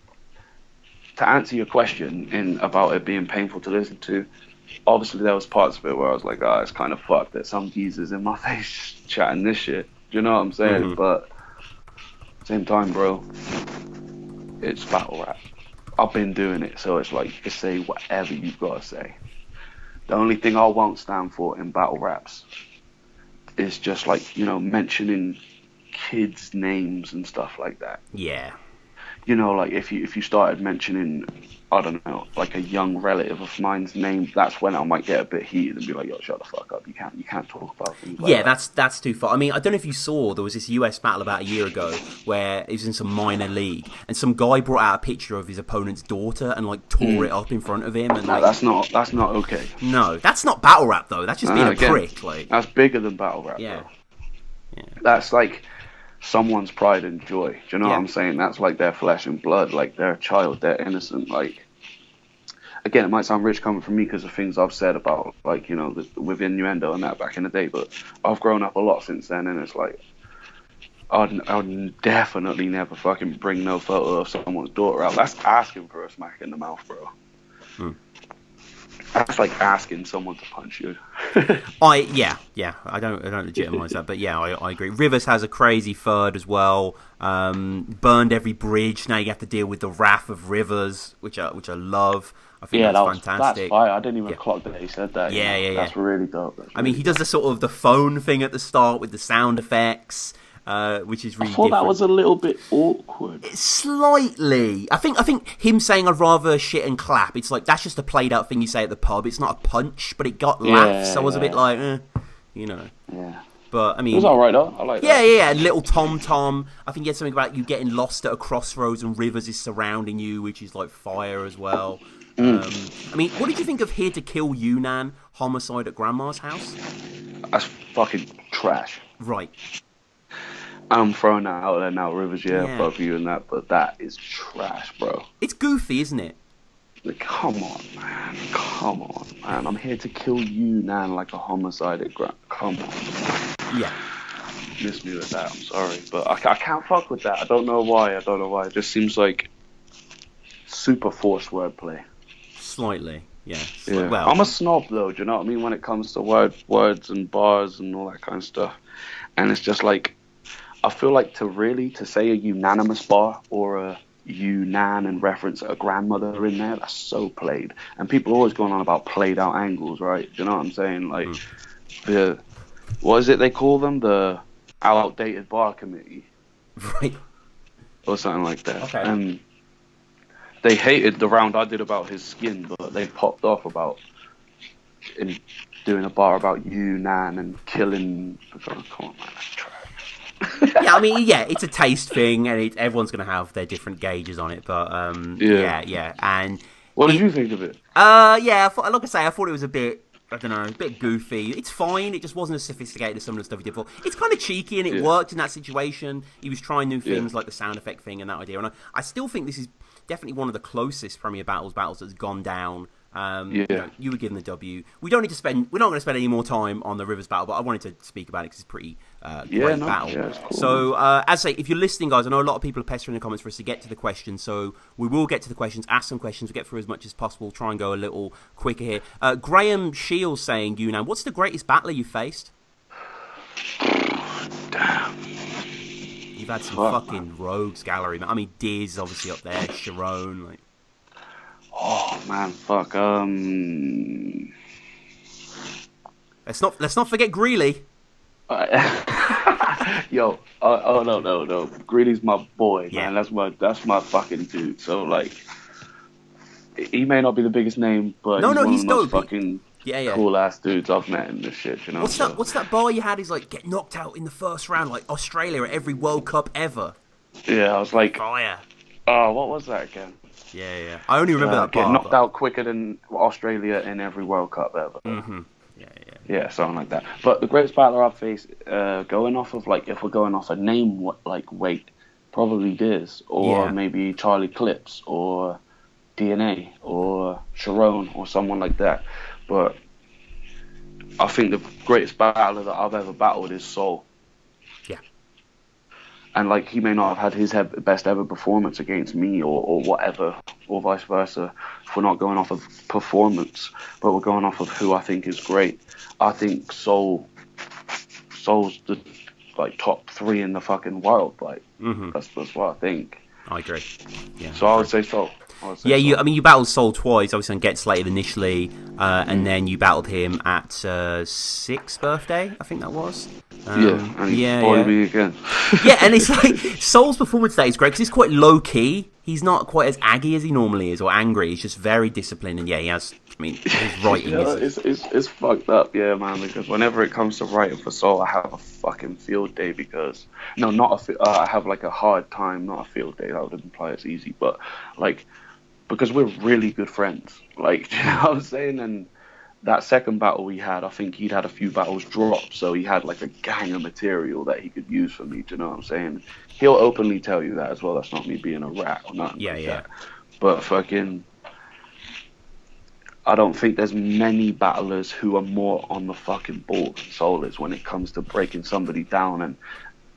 To answer your question about it being painful to listen to, obviously there was parts of it where I was like, it's kind of fucked that some geezers in my face chatting this shit. Do you know what I'm saying? Mm-hmm. But at the same time, bro, it's battle rap. I've been doing it, so it's like, you can say whatever you've got to say. The only thing I won't stand for in battle raps is just like, mentioning kids' names and stuff like that. Yeah. Like, if you started mentioning, I don't know, like a young relative of mine's name, that's when I might get a bit heated and be like, yo, shut the fuck up. You can't talk about things like that. That's too far. I mean, I don't know if you saw, there was this US battle about a year ago where it was in some minor league, and some guy brought out a picture of his opponent's daughter and, like, tore it up in front of him. And, like, that's not okay. No, that's not battle rap, though. That's just being a prick. Like, that's bigger than battle rap, bro. Yeah. That's like someone's pride and joy. Do you know what I'm saying? That's like their flesh and blood. Like, they're a child. They're innocent. Like, again, it might sound rich coming from me because of things I've said about, like, with innuendo and that back in the day, but I've grown up a lot since then, and it's like, I'd definitely never fucking bring no photo of someone's daughter out. That's asking for a smack in the mouth, bro. That's like asking someone to punch you. I don't legitimize that, but yeah, I agree. Rivers has a crazy third as well. Burned every bridge. Now you have to deal with the wrath of Rivers, which I love. I think that's fantastic. That's fire. I didn't even clock that he said that. Yeah. That's really dope. I mean, he does the sort of the phone thing at the start with the sound effects. Which is really different. That was a little bit awkward. Slightly. I think him saying I'd rather shit and clap, it's like, that's just a played out thing you say at the pub. It's not a punch, but it got laughs. So I was a bit like, Yeah. But I mean, it was alright though. I like that. Yeah. Little Tom. I think he had something about you getting lost at a crossroads and Rivers is surrounding you, which is like fire as well. I mean, what did you think of Here to Kill Yunnan, Homicide at Grandma's House? That's fucking trash. Right. I'm throwing that out there now, Rivers, above you and that, but that is trash, bro. It's goofy, isn't it? Like, come on, man. I'm here to kill you, Nan, like a homicide at Come on. Yeah. Miss me with that, I'm sorry. But I can't fuck with that. I don't know why. It just seems like super forced wordplay. Slightly. Yeah. It's like, Yeah, well, I'm a snob though. Do you know what I mean? When it comes to words and bars and all that kind of stuff, and it's just like I feel like to say a unanimous bar or a unan and reference a grandmother in there, that's so played. And people are always going on about played out angles, right? Do you know what I'm saying? Like the what is it they call them? The outdated bar committee right. or something like that. Okay. And they hated the round I did about his skin, but they popped off about in doing a bar about Yunnan and killing. Come on, man, that's trash. Yeah, I mean, yeah, it's a taste thing, and everyone's going to have their different gauges on it. But Yeah. and What did it, you think of it? yeah, like I say, I thought it was a bit. I don't know, a bit goofy. It's fine. It just wasn't as sophisticated as some of the stuff he did before. It's kind of cheeky, and it Yeah. worked in that situation. He was trying new things Yeah. like the sound effect thing and that idea. And I still think this is definitely one of the closest Premier battles that's gone down. Yeah. You were given the W. We're not going to spend any more time on the Rivers battle, but I wanted to speak about it because it's a pretty great battle. Yeah, it's cool, So, as I say, if you're listening, guys, I know a lot of people are pestering in the comments for us to get to the questions, so we will get to the questions, ask some questions, we'll get through as much as possible, try and go a little quicker here. Graham Shields saying, Yunnan, what's the greatest battler you faced? Damn. You've had some Fuck, fucking rogues gallery, man. I mean, Diz is obviously up there, Sharon, like... Oh man, fuck. Let's not forget Greeley. Yo, no. Greedy's my boy, Yeah. man. That's my fucking dude. So like, he may not be the biggest name, but No, he's one he's of the most dope. fucking Yeah. cool ass dudes I've met in this shit. You know. What's that bar you had? Is like get knocked out in the first round, like Australia at every World Cup ever. Yeah, I was like, Fire. oh, what was that again? Yeah. I only remember that Get bar. knocked out quicker than Australia in every World Cup ever. Mm-hmm. Yeah, something like that. But the greatest battler I've faced, going off of like if we're going off a name like weight, probably Diz or maybe Charlie Clips or DNA or Sharon or someone like that. But I think the greatest battler that I've ever battled is Soul. Yeah. And like he may not have had his best ever performance against me or whatever, or vice versa. If we're not going off of performance, but we're going off of who I think is great. I think Soul's the like top 3 in the fucking world. Like that's what I think. I agree. Yeah. So I would say Soul. Yeah, you battled Soul twice, obviously on Get Slated initially, and then you battled him at 6th birthday, I think that was. And he bullied me again. Yeah, and it's like Soul's performance today is great because he's quite low key. He's not quite as aggy as he normally is, or angry. He's just very disciplined, and he has. I mean, his writing is. It's fucked up, yeah, man. Because whenever it comes to writing for Soul, I have a fucking field day because I have like a hard time, not a field day. That would imply it's easy, but like. Because we're really good friends. Like, do you know what I'm saying? And that second battle we had, I think he'd had a few battles dropped, so he had like a gang of material that he could use for me, do you know what I'm saying? He'll openly tell you that as well. That's not me being a rat or nothing that. But fucking, I don't think there's many battlers who are more on the fucking ball than Soul is when it comes to breaking somebody down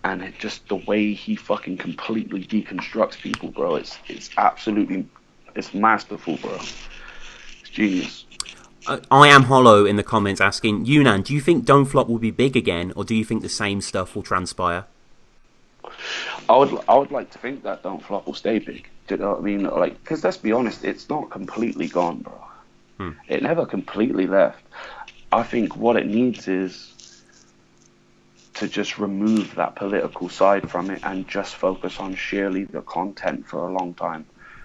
and it just the way he fucking completely deconstructs people, bro. It's absolutely... It's masterful, bro. It's genius. I am hollow in the comments asking, Yunnan, do you think Don't Flop will be big again, or do you think the same stuff will transpire? I would like to think that Don't Flop will stay big. Do you know what I mean? Like, because let's be honest, it's not completely gone, bro. It never completely left. I think what it needs is to just remove that political side from it and just focus on sheerly the content for a long time.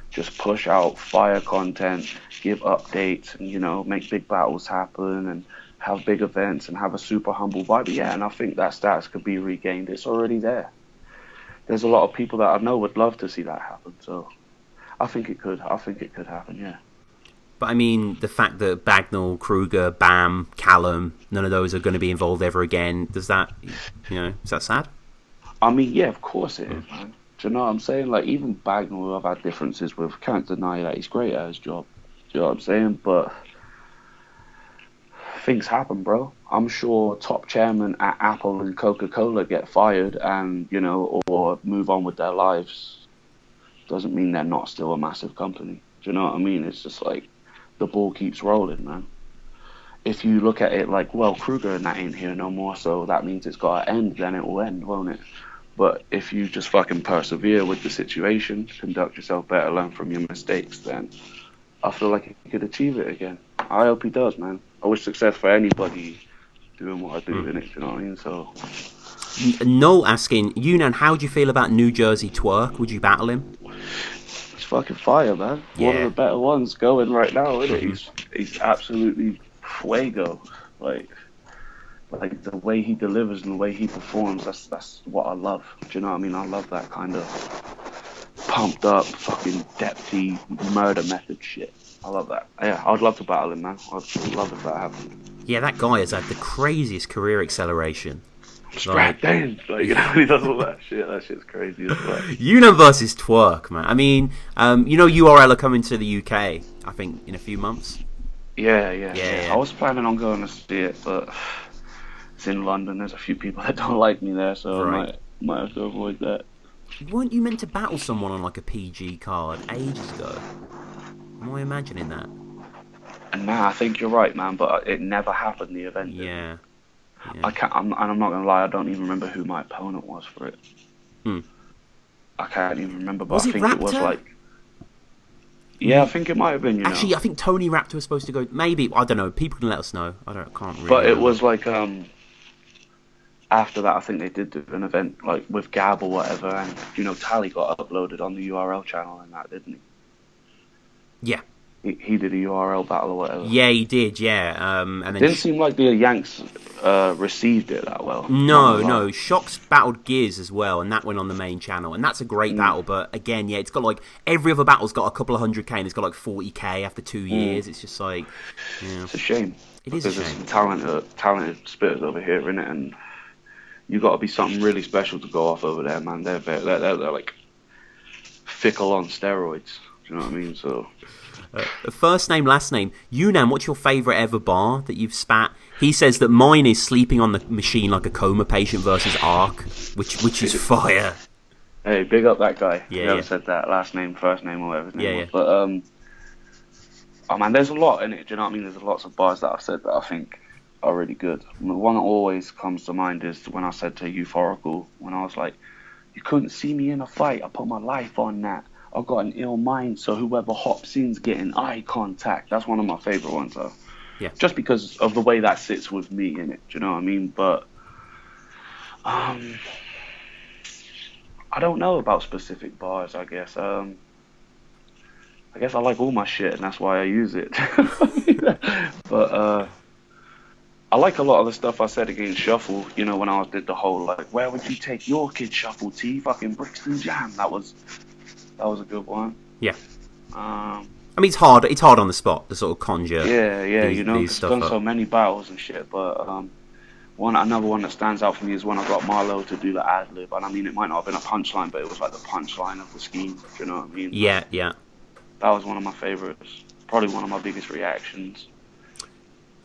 Just push out fire content, give updates, and, you know, make big battles happen and have big events and have a super humble vibe. Yeah, and I think that status could be regained. It's already there. There's a lot of people that I know would love to see that happen. So I think it could. I think it could happen, yeah. But I mean, the fact that Bagnall, Kruger, Bam, Callum, none of those are going to be involved ever again, is that sad? I mean, yeah, of course it is, man. Do you know what I'm saying? Like, even Bagnall, I've had differences with. Can't deny that he's great at his job. Do you know what I'm saying? But things happen, bro. I'm sure top chairmen at Apple and Coca-Cola get fired and, you know, or move on with their lives. Doesn't mean they're not still a massive company. Do you know what I mean? It's just like, the ball keeps rolling, man. If you look at it like, well, Kruger and that ain't here no more, so that means it's got to end, then it will end, won't it? But if you just fucking persevere with the situation, conduct yourself better, learn from your mistakes, then I feel like he could achieve it again. I hope he does, man. I wish success for anybody doing what I do in it, you know what I mean? So, Noel asking, Yunan, how do you feel about New Jersey Twerk? Would you battle him? it's fucking fire, man. Yeah. One of the better ones going right now, isn't it? He's absolutely fuego. Like the way he delivers and the way he performs, that's what I love. Do you know what I mean? I love that kind of pumped up, fucking depthy murder method shit. I love that. Yeah, I'd love to battle him, man. I'd love if that happened. Yeah, that guy has had the craziest career acceleration. Strapped in, like, you know, he does all that shit. That shit's crazy as well. Yunan versus Twerk, man. I mean, you know, URL are coming to the UK, I think, in a few months. Yeah. I was planning on going to see it, but it's in London. There's a few people that don't like me there, so Right. I might have to avoid that. Weren't you meant to battle someone on like a PG card ages ago? Am I imagining that? And nah, I think you're right, man, but it never happened, the event. Yeah. I'm not gonna lie, I don't even remember who my opponent was for it. I can't even remember, but Was I it think it was Raptor? like... Yeah, I think it might have been, you know. Actually, I think Tony Raptor was supposed to go. Maybe, I don't know. People can let us know. Can't really. But it remember. was like, after that, I think they did do an event, like, with Gab or whatever, and, you know, Tally got uploaded on the URL channel and that, didn't he? Yeah. He did a URL battle or whatever. Yeah, he did. Yeah. And then Didn't seem like the Yanks received it that well. No. Shocks battled Giz as well, and that went on the main channel, and that's a great battle. But again, yeah, it's got like every other battle's got a couple of 100k, and it's got like 40k after 2 years. It's just like, yeah, It's a shame. It is a Because shame. there's talented spitters over here, innit? And you got to be something really special to go off over there, man. They're like fickle on steroids. Do you know what I mean? So. First name, last name. Yunan, what's your favourite ever bar that you've spat? He says that mine is sleeping on the machine like a coma patient versus Ark, which is fire. Hey, big up that guy. Yeah, Whoever yeah. said that, last name, first name, or whatever his name Yeah, was. But, oh man, there's a lot in it. Do you know what I mean? There's lots of bars that I've said that I think are really good. And the one that always comes to mind is when I said to Euphorical, when I was like, you couldn't see me in a fight, I put my life on that. I've got an ill mind, so whoever hops in's getting eye contact. That's one of my favourite ones, though. Yeah. Just because of the way that sits with me in it. Do you know what I mean? But I don't know about specific bars, I guess. I guess I like all my shit, and that's why I use it. But I like a lot of the stuff I said against Shuffle. You know, when I did the whole, like, where would you take your kid, Shuffle T? Fucking Brixton Jam. That was a good one. Yeah. Um, I mean, it's hard on the spot to sort of conjure. Yeah, these, you know, these I've stuff done up. so many battles and shit, but another one that stands out for me is when I got Marlo to do the ad lib, and I mean, it might not have been a punchline, but it was like the punchline of the scheme. Do you know what I mean? Yeah. That was one of my favorites. Probably one of my biggest reactions.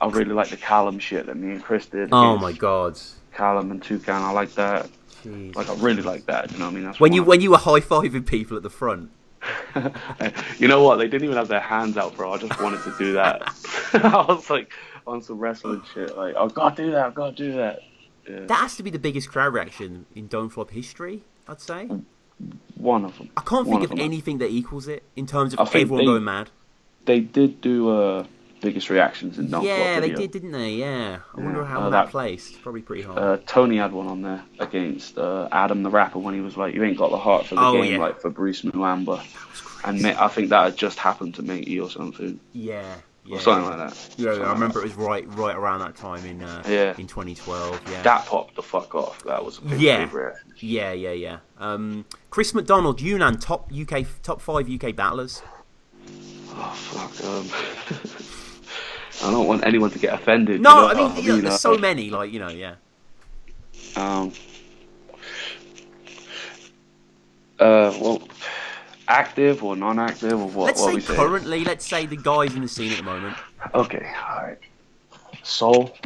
I really like the Callum shit that me and Chris did. Oh against my god. Callum and Toucan, I like that. Jeez. Like, I really like that. You know what I mean? That's When you were high fiving people at the front. You know what? They didn't even have their hands out, bro. I just wanted to do that. I was like on some wrestling shit. Like, I've got to do that. Yeah. That has to be the biggest crowd reaction in Don't Flop history, I'd say. One of them. I can't One think of them. anything that equals it in terms I of think everyone going mad. They did do biggest reactions in Don't Yeah, Flop they video. did, didn't they? Yeah. I wonder Yeah, how that- that placed. Probably pretty hard. Tony had one on there against Adam the rapper when he was like, "You ain't got the heart for the Oh, game," yeah. like Fabrice Muamba. And I think that had just happened to Matey or something. Yeah. Or something like that. Yeah, Something I remember like it was right around that time in Yeah. in 2012. Yeah. that popped the fuck off. That was a big reaction. Yeah. Chris McDonald, Yunan, top 5 UK battlers. Oh fuck. I don't want anyone to get offended. No, you know I mean, what there's so many, like, yeah. Well, active or non-active or what? Let's what say we say? currently, let's say the guys in the scene at the moment. Okay, alright. Soul.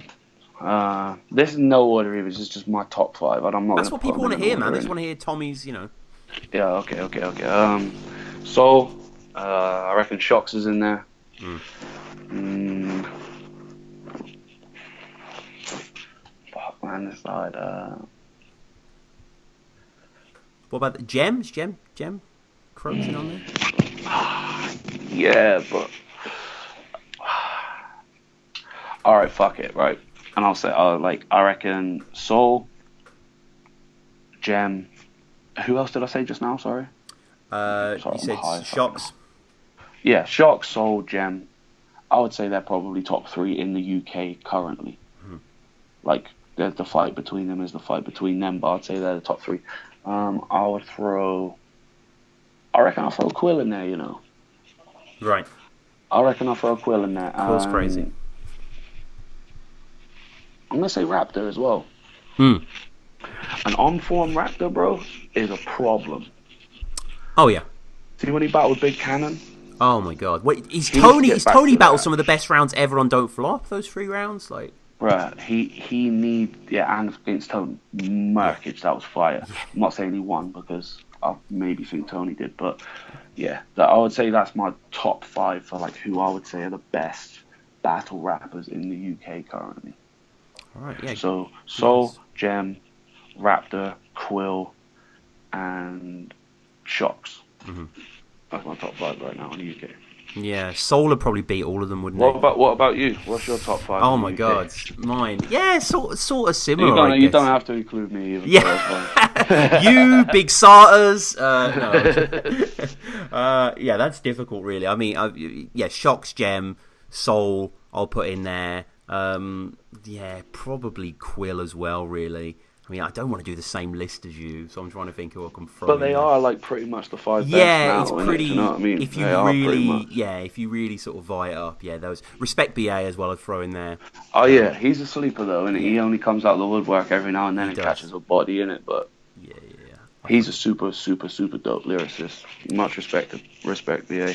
This is no order either, this is just my top 5. And I'm not That's gonna what people put want them to in hear, man. order, They just innit? want to hear Tommy's, Yeah, okay. Soul. I reckon Shocks is in there. Mm. Fuck, man, it's like, What about the Gem? Is Gem Croatian on there? yeah, but all right, fuck it, right? And I'll say, I reckon Soul, Gem. Who else did I say just now? Sorry. Sorry, You I'm said high, Shocks. Yeah, Shock, Soul, Gem. I would say they're probably top three in the UK currently. Like the fight between them is the fight between them, but I'd say they're the top three. I would throw. I reckon I'll throw Quill in there. You know. Right. I reckon I'll throw Quill in there. Quill's crazy. I'm gonna say Raptor as well. Hmm. An on-form Raptor, bro, is a problem. Oh yeah. See when he battled Big Cannon? Oh my god. Wait, He needs to get back to Tony battled that. some of the best rounds ever on Don't Flop, those 3 rounds? Like, Bruh, he and against Tony, Murkic, that was fire. I'm not saying he won because I maybe think Tony did, but yeah, I would say that's my top 5 for like who I would say are the best battle rappers in the UK currently. alright, yeah. So Soul, Gem, Raptor, Quill, and Shocks. That's my top 5 right now in the UK. Yeah, Soul would probably beat all of them, wouldn't What he? about you? What's your top 5? Oh in the my UK? god, mine. Yeah, sort of similar. You don't have to include me either. Yeah, you big sarters. No, yeah, that's difficult, really. I mean, yeah, Shocks, Gem, Soul. I'll put in there. Yeah, probably Quill as well. Really. I mean, I don't want to do the same list as you, so I'm trying to think who I can throw. But in they there. are like pretty much the 5 best Yeah, now, it's innit? pretty. Do you know what I mean? If you They are pretty really, much. yeah, if you really sort of vie it up, yeah, those Respect BA as well. I'd throw in there. Oh yeah, he's a sleeper though, and Yeah. he only comes out of the woodwork every now and then He and does. catches a body in it. But Yeah. he's a super dope lyricist. Much respect, BA.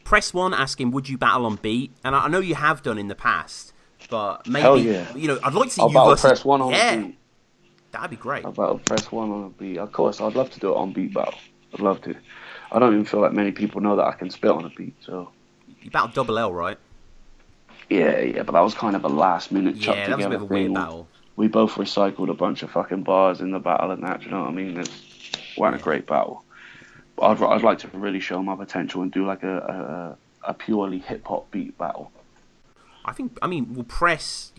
Press One asking, would you battle on beat? And I know you have done in the past, but maybe Hell yeah. I'd like to see I'll you battle versus. Press One on Yeah, a beat. that'd be great. I'll battle Press One on a beat. Of course, I'd love to do it on beat battle. I'd love to. I don't even feel like many people know that I can spit on a beat. So You battled Double L, right? yeah, but that was kind of a last minute chuck Yeah, that was a together bit of a weird thing. battle. We both recycled a bunch of fucking bars in the battle and that. Do you know what I mean? It wasn't a great battle. I'd like to really show my potential and do like a purely hip hop beat battle. I mean, we'll press.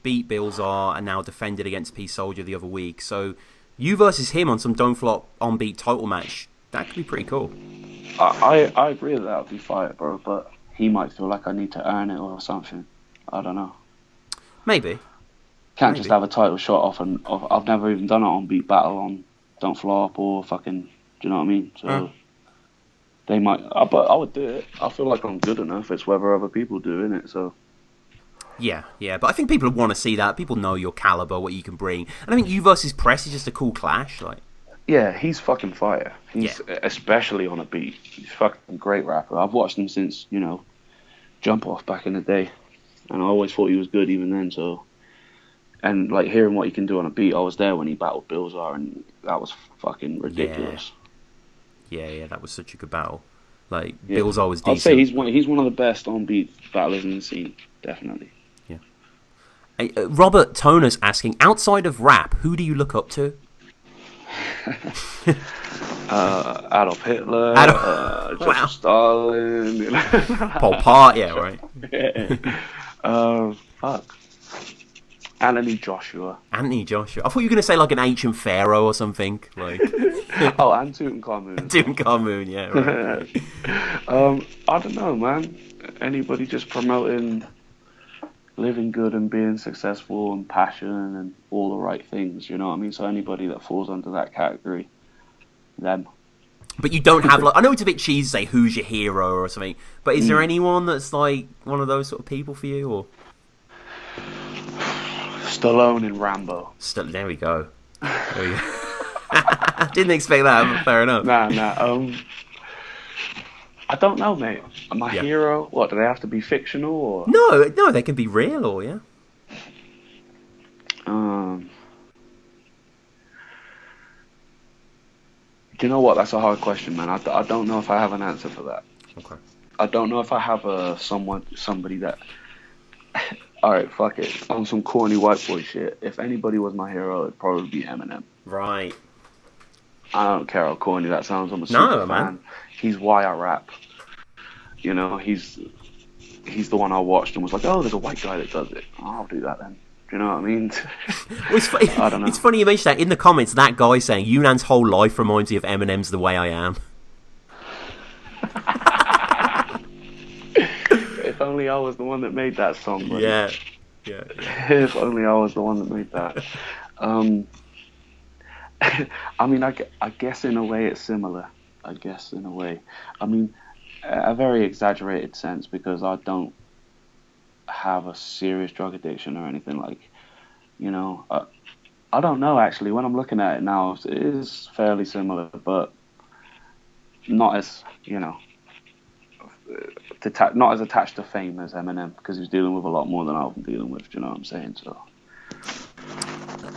Beat Bills are now defended against P Soldier the other week, so you versus him on some Don't Flop on beat title match. That could be pretty cool. I agree that would be fire, bro. But he might feel like I need to earn it or something. I don't know. Maybe. Can't just have a title shot off and off. I've never even done it on beat battle on Don't Flop or fucking. Do you know what I mean? So. They might, but I would do it. I feel like I'm good enough. It's whether other people do, innit? So Yeah, but I think people want to see that. People know your caliber, what you can bring, and I think you versus Press is just a cool clash. Like, yeah, he's fucking fire. He's especially on a beat. He's a fucking great rapper. I've watched him since Jump Off back in the day, and I always thought he was good even then. So, and like hearing what he can do on a beat, I was there when he battled Billzar, and that was fucking ridiculous. Yeah, that was such a good battle. Like, Billzar was decent. I'd say he's one of the best on beat battlers in the scene, definitely. Yeah. Hey, Robert Toner's asking, outside of rap, who do you look up to? Adolf Hitler, Joseph Stalin, Pol Pot, yeah, right. Fuck. Anthony Joshua. I thought you were going to say like an ancient pharaoh or something. Like, oh, and Tutankhamun. Tutankhamun, yeah, right. I don't know, man. Anybody just promoting living good and being successful and passion and all the right things, you know what I mean? So anybody that falls under that category, them. But you don't have, like, I know it's a bit cheesy to say who's your hero or something, but is there anyone that's like one of those sort of people for you? Or Stallone in Rambo. There we go. Didn't expect that, but fair enough. Nah. I don't know, mate. My hero, what, do they have to be fictional or? No, they can be real or, yeah. Do you know what? That's a hard question, man. I don't know if I have an answer for that. Okay. I don't know if I have somebody that. All right, fuck it. On some corny white boy shit. If anybody was my hero, it'd probably be Eminem. Right. I don't care how corny that sounds. I'm a super No, man. fan. He's why I rap. You know, he's the one I watched and was like, oh, there's a white guy that does it. Oh, I'll do that then. Do you know what I mean? Well, I don't know. it's funny you mention that. In the comments, that guy saying, Yunan's whole life reminds me of Eminem's The Way I Am. If only I was the one that made that song, buddy. Yeah. If only I was the one that made that. I mean, I guess in a way it's similar. I guess in a way. I mean, a very exaggerated sense because I don't have a serious drug addiction or anything like, you know. I don't know actually. When I'm looking at it now, it is fairly similar, but not as, you know, not as attached to fame as Eminem because he's dealing with a lot more than I've been dealing with. Do you know what I'm saying? So.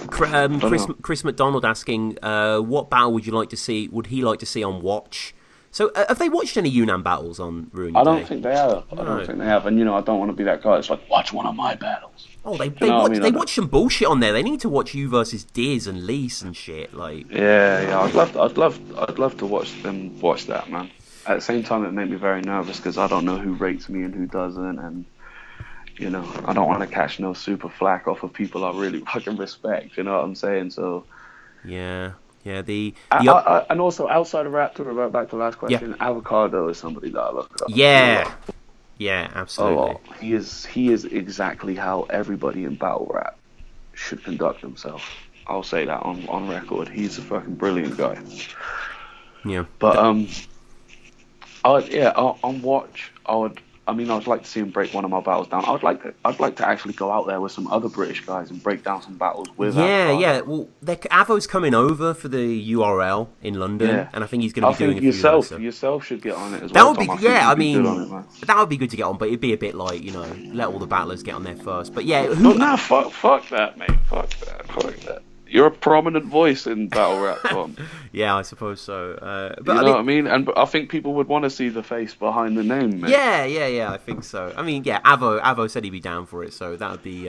Chris McDonald asking, what battle would you like to see? Would he like to see on Watch? So, have they watched any Yunnan battles on Ruin Your I don't Day? think they have. I don't think they have. And, you know, I don't want to be that guy that's like, watch one of my battles. Oh, they watch some bullshit on there. They need to watch you versus Diz and Lease and shit. Like, yeah. I'd love to watch them watch that, man. At the same time, it made me very nervous because I don't know who rates me and who doesn't, and you know, I don't want to catch no super flack off of people I really fucking respect. You know what I'm saying? So. Yeah. And also outside of rap, to revert back to the last question, Avocado is somebody that I look up. Yeah, absolutely. He is exactly how everybody in battle rap should conduct themselves. I'll say that on record. He's a fucking brilliant guy. Yeah. But on Watch, I'd like to see him break one of my battles down. I'd like to actually go out there with some other British guys and break down some battles with. Yeah. Well, Avo's coming over for the URL in London, and I think he's going to be doing a few. Yourself should get on it as well. That would be that would be good to get on, but it'd be a bit like, you know, let all the battlers get on there first. But yeah, fuck that, mate. Fuck that. You're a prominent voice in battle rap, Tom. Yeah, I suppose so. But you know what I mean? And I think people would want to see the face behind the name, mate. Yeah, I think so. I mean, yeah, Avo said he'd be down for it, so that'd be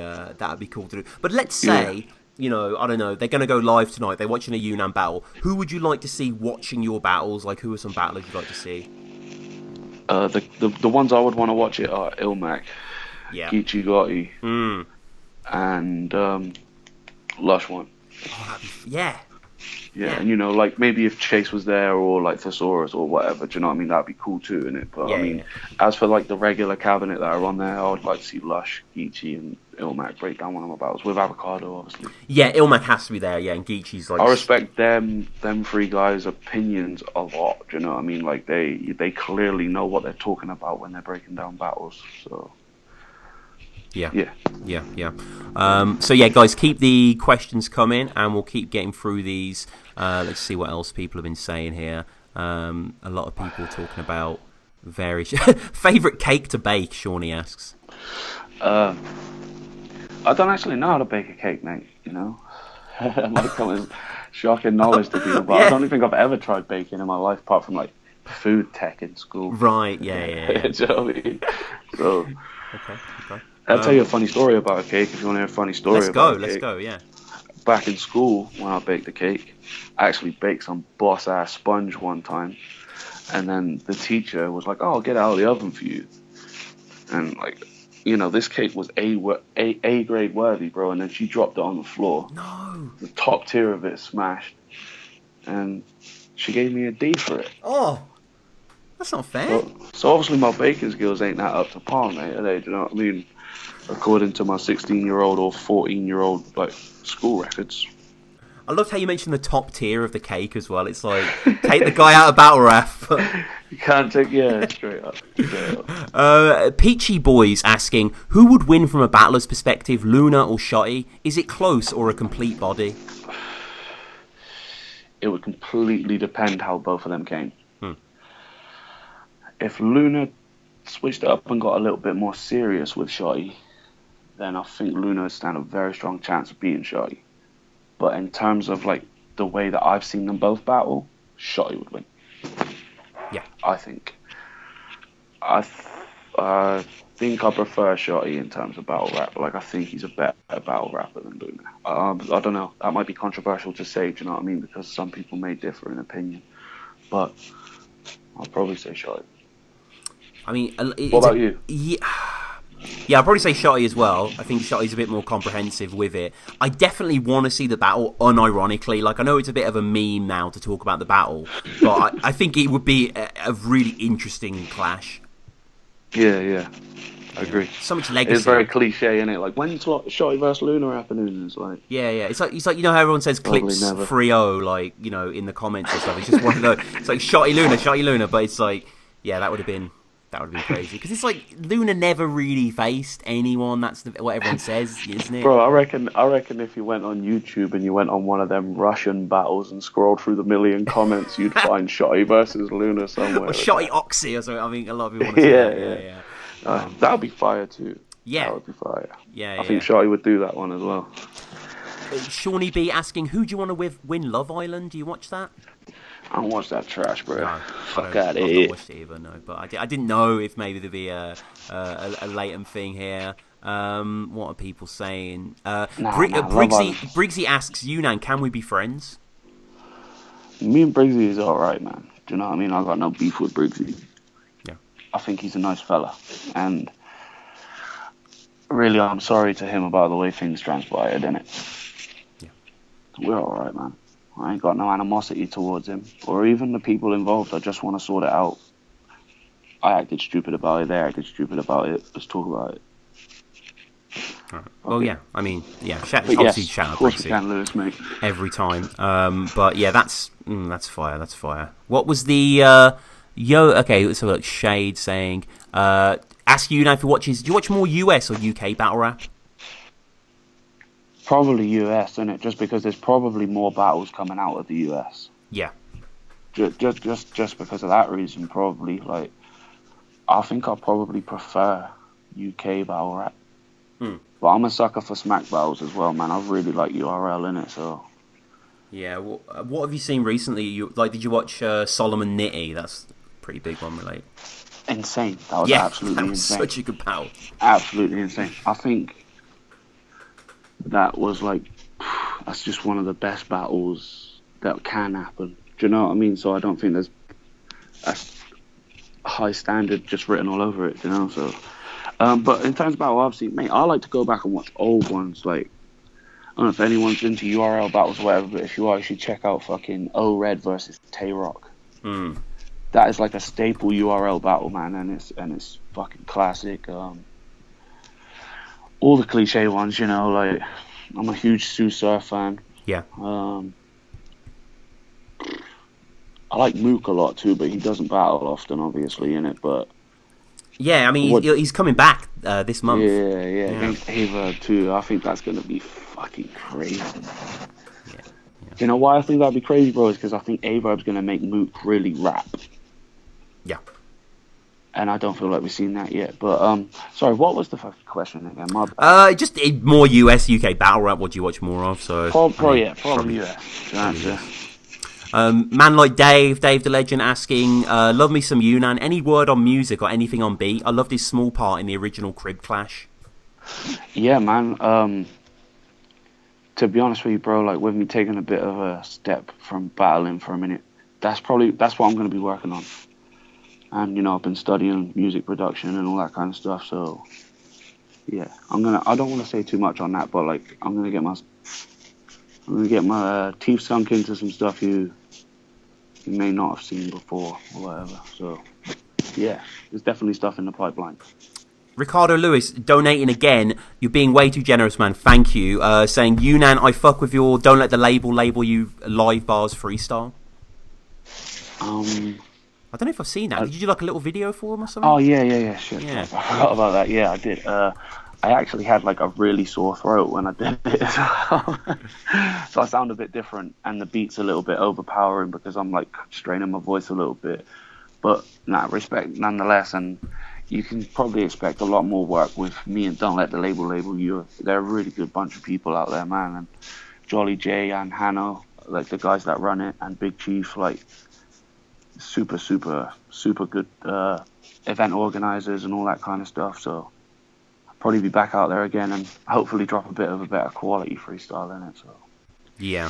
cool to do. But let's say, you know, I don't know, they're going to go live tonight. They're watching a Yunnan battle. Who would you like to see watching your battles? Like, who are some battlers you'd like to see? The ones I would want to watch it are Ilmac, Geechee Gotti, and Lush One. Oh, yeah, and you know, like maybe if Chase was there or like Thesaurus or whatever, do you know what I mean? That'd be cool too, innit? But I mean, as for like the regular cabinet that are on there, I would like to see Lush, Geechee, and Ilmac break down one of my battles with Avocado, obviously. Yeah, Ilmac has to be there. Yeah, and Geechee's like. I respect them three guys' opinions a lot. Do you know what I mean? Like they clearly know what they're talking about when they're breaking down battles. So. Yeah. So yeah, guys, keep the questions coming, and we'll keep getting through these. Let's see what else people have been saying here. A lot of people talking about various favorite cake to bake. Shawnee asks. I don't actually know how to bake a cake, mate. You know, it might come as shocking knowledge to people, but I don't think I've ever tried baking in my life, apart from like food tech in school. Right? Yeah. Do you know what I mean? So. Okay. I'll tell you a funny story about a cake if you want to hear a funny story about a cake. Let's go, yeah. Back in school, when I baked a cake, I actually baked some boss-ass sponge one time. And then the teacher was like, oh, I'll get it out of the oven for you. And, like, you know, this cake was A grade worthy, bro. And then she dropped it on the floor. No. The top tier of it smashed. And she gave me a D for it. Oh. That's not fair. So obviously my baking skills ain't that up to par, mate, are they? Do you know what I mean? According to my 16-year-old or 14-year-old like school records. I loved how you mentioned the top tier of the cake as well. It's like, take the guy out of battle rap. You can't take, straight up. Peachy Boys asking, who would win from a battler's perspective, Luna or Shotty? Is it close or a complete body? It would completely depend how both of them came. If Luna switched it up and got a little bit more serious with Shotty, then I think Luna would stand a very strong chance of beating Shotty. But in terms of like the way that I've seen them both battle, Shotty would win. Yeah, I think. I think I prefer Shotty in terms of battle rap. Like, I think he's a better battle rapper than Luna. I don't know. That might be controversial to say, do you know what I mean? Because some people may differ in opinion. But I'll probably say Shotty. I mean, What about you? Yeah, I'd probably say Shotty as well. I think Shotty's a bit more comprehensive with it. I definitely want to see the battle unironically. Like, I know it's a bit of a meme now to talk about the battle, but I think it would be a really interesting clash. Yeah. I agree. So much legacy. It's very cliche, isn't it? Like, when's Shotty versus Luna happening? It's like... Yeah. It's like you know how everyone says clips 3-0, like, you know, in the comments and stuff. It's just one of those. It's like Shotty Luna, but it's like, yeah, that would have been crazy, because it's like Luna never really faced anyone. That's what everyone says, isn't it? Bro, I reckon if you went on YouTube and you went on one of them Russian battles and scrolled through the million comments, you'd find Shotty versus Luna somewhere. Or Shotty Oxy or something. I mean, a lot of people want to say that. That would be fire too. Yeah. That would be fire. Yeah. I think Shotty would do that one as well. Shawnee B asking, who do you want to win Love Island? Do you watch that? I don't watch that trash, bro. No, Fuck out of I've here. not watched it either, no. But I didn't know if maybe there'd be a latent thing here. What are people saying? Briggsy asks, Yunan, can we be friends? Me and Briggsy is alright, man. Do you know what I mean? I got no beef with Briggsy. Yeah. I think he's a nice fella. And really, I'm sorry to him about the way things transpired, innit? Yeah. We're alright, man. I ain't got no animosity towards him, or even the people involved. I just want to sort it out. I acted stupid about it. They acted stupid about it. Let's talk about it. All right. Well, yeah. I mean, yeah. Obviously, shout out of course we Briggsy can, Lewis, mate. every time. But yeah, that's fire. That's fire. What was the Okay, so look, Shade saying, ask Yunan if he watches. Do you watch more US or UK battle rap? Probably US, innit? Just because there's probably more battles coming out of the US. Yeah. Just because of that reason, probably. Like, I think I probably prefer UK battle rap. But I'm a sucker for smack battles as well, man. I really like URL, innit? So. Yeah. Well, what have you seen recently? Did you watch Solomon Nitty? That's a pretty big one, like. Insane. That was absolutely insane. Such a good battle. Absolutely insane. I think that was like, that's just one of the best battles that can happen. Do you know what I mean? So I don't think there's a high standard just written all over it, you know? So, but in terms of battle, obviously, mate, I like to go back and watch old ones. Like, I don't know if anyone's into URL battles or whatever, but if you are, you should check out fucking O-Red versus Tay-Rock. That is like a staple URL battle, man, and it's fucking classic. All the cliche ones, you know, like, I'm a huge Sue Surf fan. Yeah. I like Mook a lot too, but he doesn't battle often, obviously, innit? But yeah, I mean, he's coming back this month. Yeah. Against Ava too. I think that's gonna be fucking crazy. Yeah. You know why I think that'd be crazy, bro? Is because I think Ava's gonna make Mook really rap. Yeah. And I don't feel like we've seen that yet. But sorry, what was the fucking question again? Just more US, UK battle rap. What do you watch more of? So probably US. Man like Dave the Legend asking, love me some Yunan. Any word on music or anything on beat? I loved his small part in the original Crib Clash. Yeah, man. To be honest with you, bro, like with me taking a bit of a step from battling for a minute, that's what I'm going to be working on. And, you know, I've been studying music production and all that kind of stuff, so yeah, I don't want to say too much on that, but like I'm gonna get my teeth sunk into some stuff you may not have seen before or whatever. So yeah, there's definitely stuff in the pipeline. Ricardo Lewis donating again. You're being way too generous, man. Thank you. Saying, Yunan, I fuck with your don't let the label you live bars freestyle. I don't know if I've seen that. Did you do like a little video for him or something? Oh yeah. Shit. Yeah. I forgot about that. Yeah, I did. I actually had like a really sore throat when I did it as well. So I sound a bit different and the beat's a little bit overpowering because I'm like straining my voice a little bit. But respect nonetheless, and you can probably expect a lot more work with me and Don't Let the Label You. They're a really good bunch of people out there, man. And Jolly J and Hanno, like the guys that run it, and Big Chief, like super good event organizers and all that kind of stuff. So I'll probably be back out there again and hopefully drop a bit of a better quality freestyle in it. So Yeah.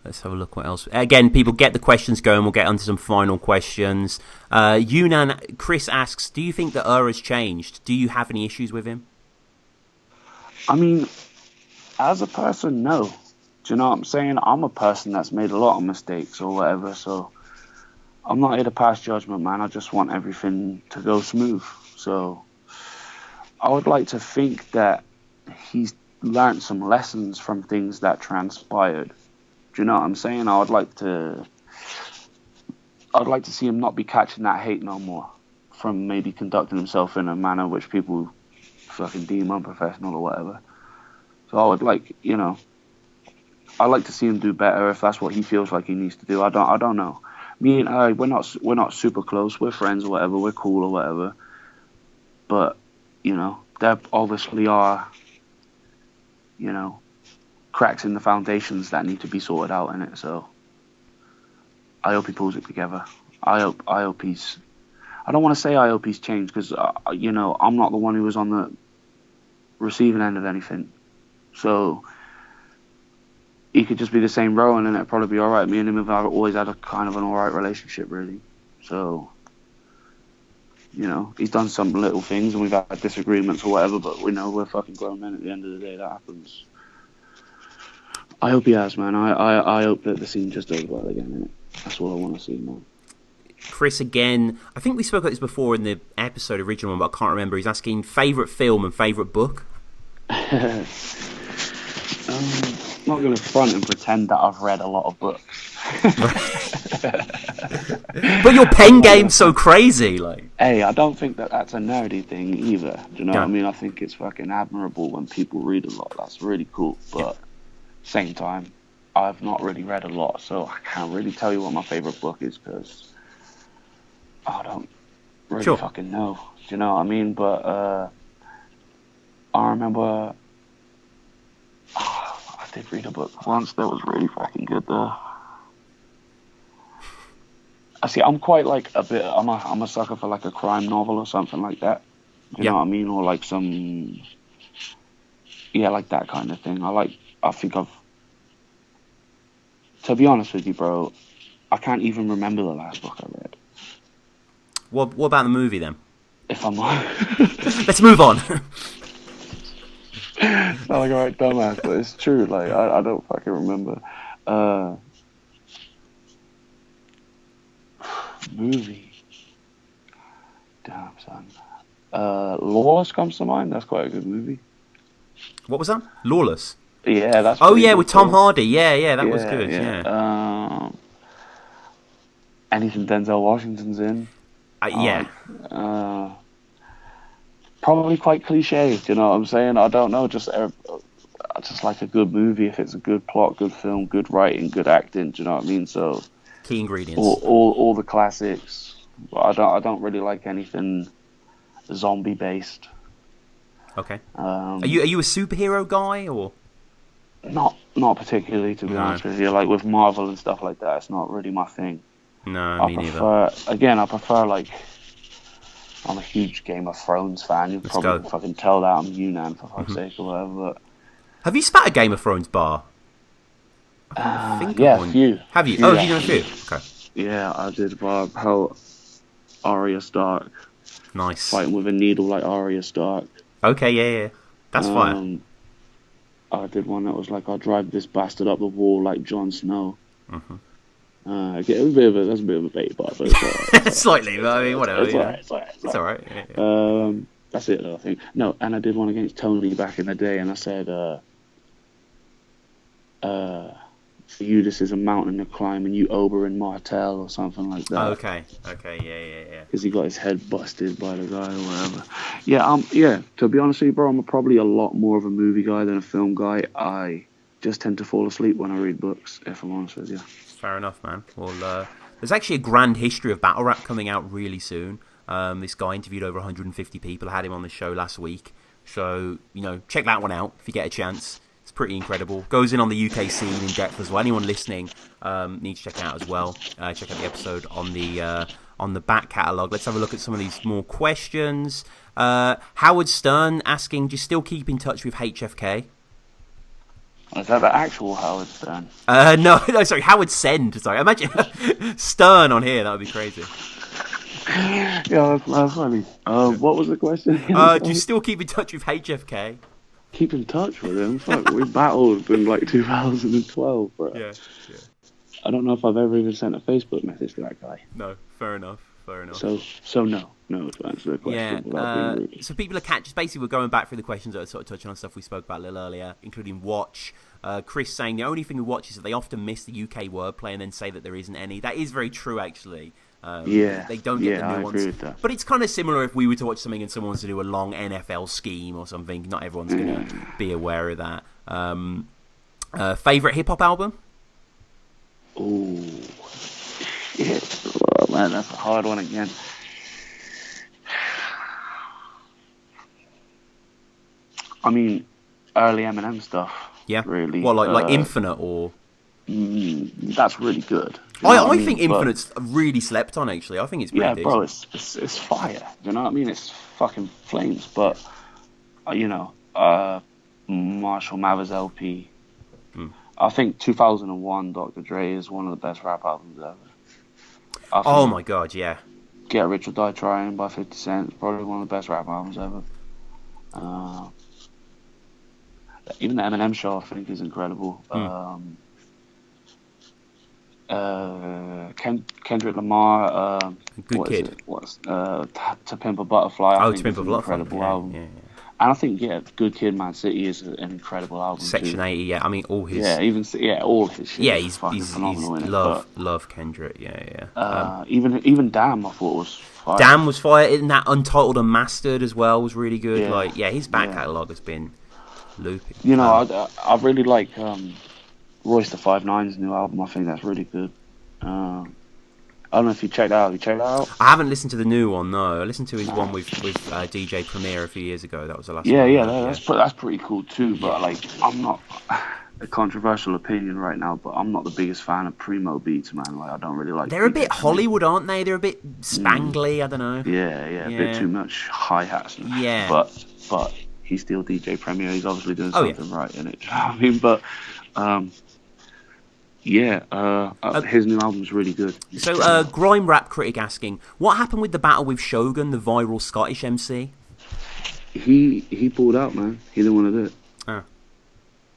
Let's have a look what else. Again, people, get the questions going. We'll get onto some final questions. Yunan, Chris asks, do you think that has changed? Do you have any issues with him? I mean, as a person, no. Do you know what I'm saying? I'm a person that's made a lot of mistakes or whatever, so I'm not here to pass judgment, man. I just want everything to go smooth. So I would like to think that he's learned some lessons from things that transpired. Do you know what I'm saying? I'd like to see him not be catching that hate no more from maybe conducting himself in a manner which people fucking deem unprofessional or whatever. So I would like, I'd like to see him do better if that's what he feels like he needs to do. I don't know. Me and I, we're not super close. We're friends or whatever. We're cool or whatever. But there obviously are, cracks in the foundations that need to be sorted out in it. So I hope he pulls it together. I hope he's. I don't want to say I hope he's changed because I'm not the one who was on the receiving end of anything. So he could just be the same Rowan and it'd probably be all right. Me and him have always had a kind of an all right relationship, really. So he's done some little things and we've had disagreements or whatever, but we know we're fucking grown men at the end of the day. That happens. I hope he has, man. I hope that the scene just does well again, innit? That's all I want to see, man. Chris, again, I think we spoke about this before in the episode, original one, but I can't remember. He's asking favourite film and favourite book. I'm not going to front and pretend that I've read a lot of books. But your pen game's so crazy, like. Hey, I don't think that that's a nerdy thing either. Do you know what I mean? I think it's fucking admirable when people read a lot. That's really cool. But same time, I've not really read a lot, so I can't really tell you what my favourite book is because I don't really fucking know. Do you know what I mean? But I remember I did read a book once that was really fucking good though. I see. I'm quite like I'm a sucker for like a crime novel or something like that. You know what I mean? Or like some, like that kind of thing. To be honest with you, bro, I can't even remember the last book I read. What about the movie then? If I'm not... Let's move on. It's not like a right dumbass, but it's true. Like I don't fucking remember. Movie. Damn, son. Lawless comes to mind. That's quite a good movie. What was that? Lawless? Yeah, that's. Oh yeah, with Tom Hardy. Yeah, that was good. Yeah. Anything Denzel Washington's in. Probably quite cliche. Do you know what I'm saying? I don't know. Just like a good movie. If it's a good plot, good film, good writing, good acting. Do you know what I mean? So. Key ingredients. All the classics. I don't really like anything zombie based. Okay. Are you a superhero guy or? Not particularly, to be honest with you. Like with Marvel and stuff like that, it's not really my thing. No, me neither. Again, I prefer like. I'm a huge Game of Thrones fan. You probably fucking tell that I'm Yunan for fuck's sake or whatever. But... Have you spat a Game of Thrones bar? A few. Have you? Few, have you done a few? Okay. Yeah, I did. How Arya Stark. Nice. Fighting with a needle like Arya Stark. Okay, yeah. That's fire. I did one that was like, I'll drive this bastard up the wall like Jon Snow. Mm-hmm. That's a bit of a bait bar, but it's alright. Slightly, but I mean, whatever. It's alright. Yeah. That's it though, I think. No, and I did one against Tony back in the day, and I said, for you this is a mountain to climb, and you Oberyn Martell or something like that. Okay, yeah. Because he got his head busted by the guy or whatever. Yeah. To be honest with you, bro, I'm probably a lot more of a movie guy than a film guy. I just tend to fall asleep when I read books, if I'm honest with you. Fair enough, man. Well, there's actually a grand history of battle rap coming out really soon. This guy interviewed over 150 people. I had him on the show last week. So, check that one out if you get a chance. It's pretty incredible. Goes in on the UK scene in depth as well. Anyone listening needs to check it out as well. Check out the episode on the back catalogue. Let's have a look at some of these more questions. Howard Stern asking, do you still keep in touch with HFK? Is that the actual Howard Stern? No, sorry, Howard Send. Sorry, imagine Stern on here. That would be crazy. Yeah, that's funny. What was the question? Do you still keep in touch with HFK? Keep in touch with him? Fuck, we battled in like 2012, bro. Yeah. I don't know if I've ever even sent a Facebook message to that guy. No, fair enough. So no, to answer the question. Yeah. So people are just basically we're going back through the questions that are sort of touching on stuff we spoke about a little earlier, including Watch. Chris saying the only thing with Watch is that they often miss the UK wordplay and then say that there isn't any. That is very true, actually. They don't get the nuance. I agree with that. But it's kind of similar if we were to watch something and someone wants to do a long NFL scheme or something. Not everyone's going to be aware of that. Favorite hip hop album? Oh, shit. Oh, man, that's a hard one again. I mean, early Eminem stuff. Yeah. Really. Well, like Infinite or. That's really good. I think Infinite's really slept on, actually. I think it's pretty decent. Bro, it's fire. You know what I mean? It's fucking flames. But, Marshall Mathers LP. I think 2001 Dr. Dre is one of the best rap albums ever. Oh my god, yeah. Get Rich or Die Trying by 50 Cent is probably one of the best rap albums ever. Even the Eminem show I think is incredible. Kendrick Lamar, Good Kid. To Pimp a Butterfly. I think To Pimp a Butterfly. Incredible album. Yeah. And I think Good Kid, Man City is an incredible album. Section too. 80, yeah. I mean, all his. All his shit. Yeah, he's phenomenal in it. Love Kendrick. Yeah. Even Damn, I thought was fire. Damn was fire. In that Untitled Unmastered as well was really good. His back catalogue has been looping. I really like Royce the 5'9's new album. I think that's really good. I don't know if you checked that out. You checked that out? I haven't listened to the new one, no. I listened to his one with DJ Premier a few years ago. That was the last one. That's pretty cool too. But I'm not a controversial opinion right now, but I'm not the biggest fan of Primo beats, man. I don't really like. They're a bit Hollywood, aren't they? They're a bit spangly. I don't know. Yeah, a bit too much hi hats. Yeah. But he's still DJ Premier. He's obviously doing something right in it. You know what I mean? But his new album's really good. So, Grime Rap Critic asking, what happened with the battle with Shogun, the viral Scottish MC? He pulled out, man. He didn't want to do it. Oh.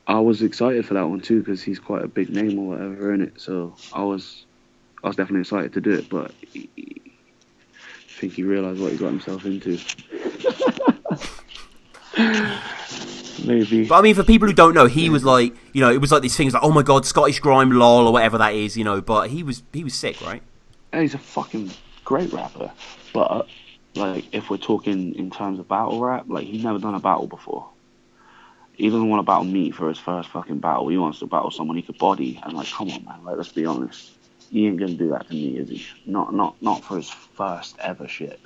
I was excited for that one too because he's quite a big name or whatever in it. So I was definitely excited to do it, but I think he realised what he got himself into. Maybe. But I mean, for people who don't know, he was like, it was like these things like, oh my god, Scottish grime, lol, or whatever that is, but he was sick, right? And he's a fucking great rapper. But if we're talking in terms of battle rap, he's never done a battle before. He doesn't want to battle me for his first fucking battle. He wants to battle someone he could body. And come on, man, let's be honest. He ain't gonna do that to me, is he? Not for his first ever shit.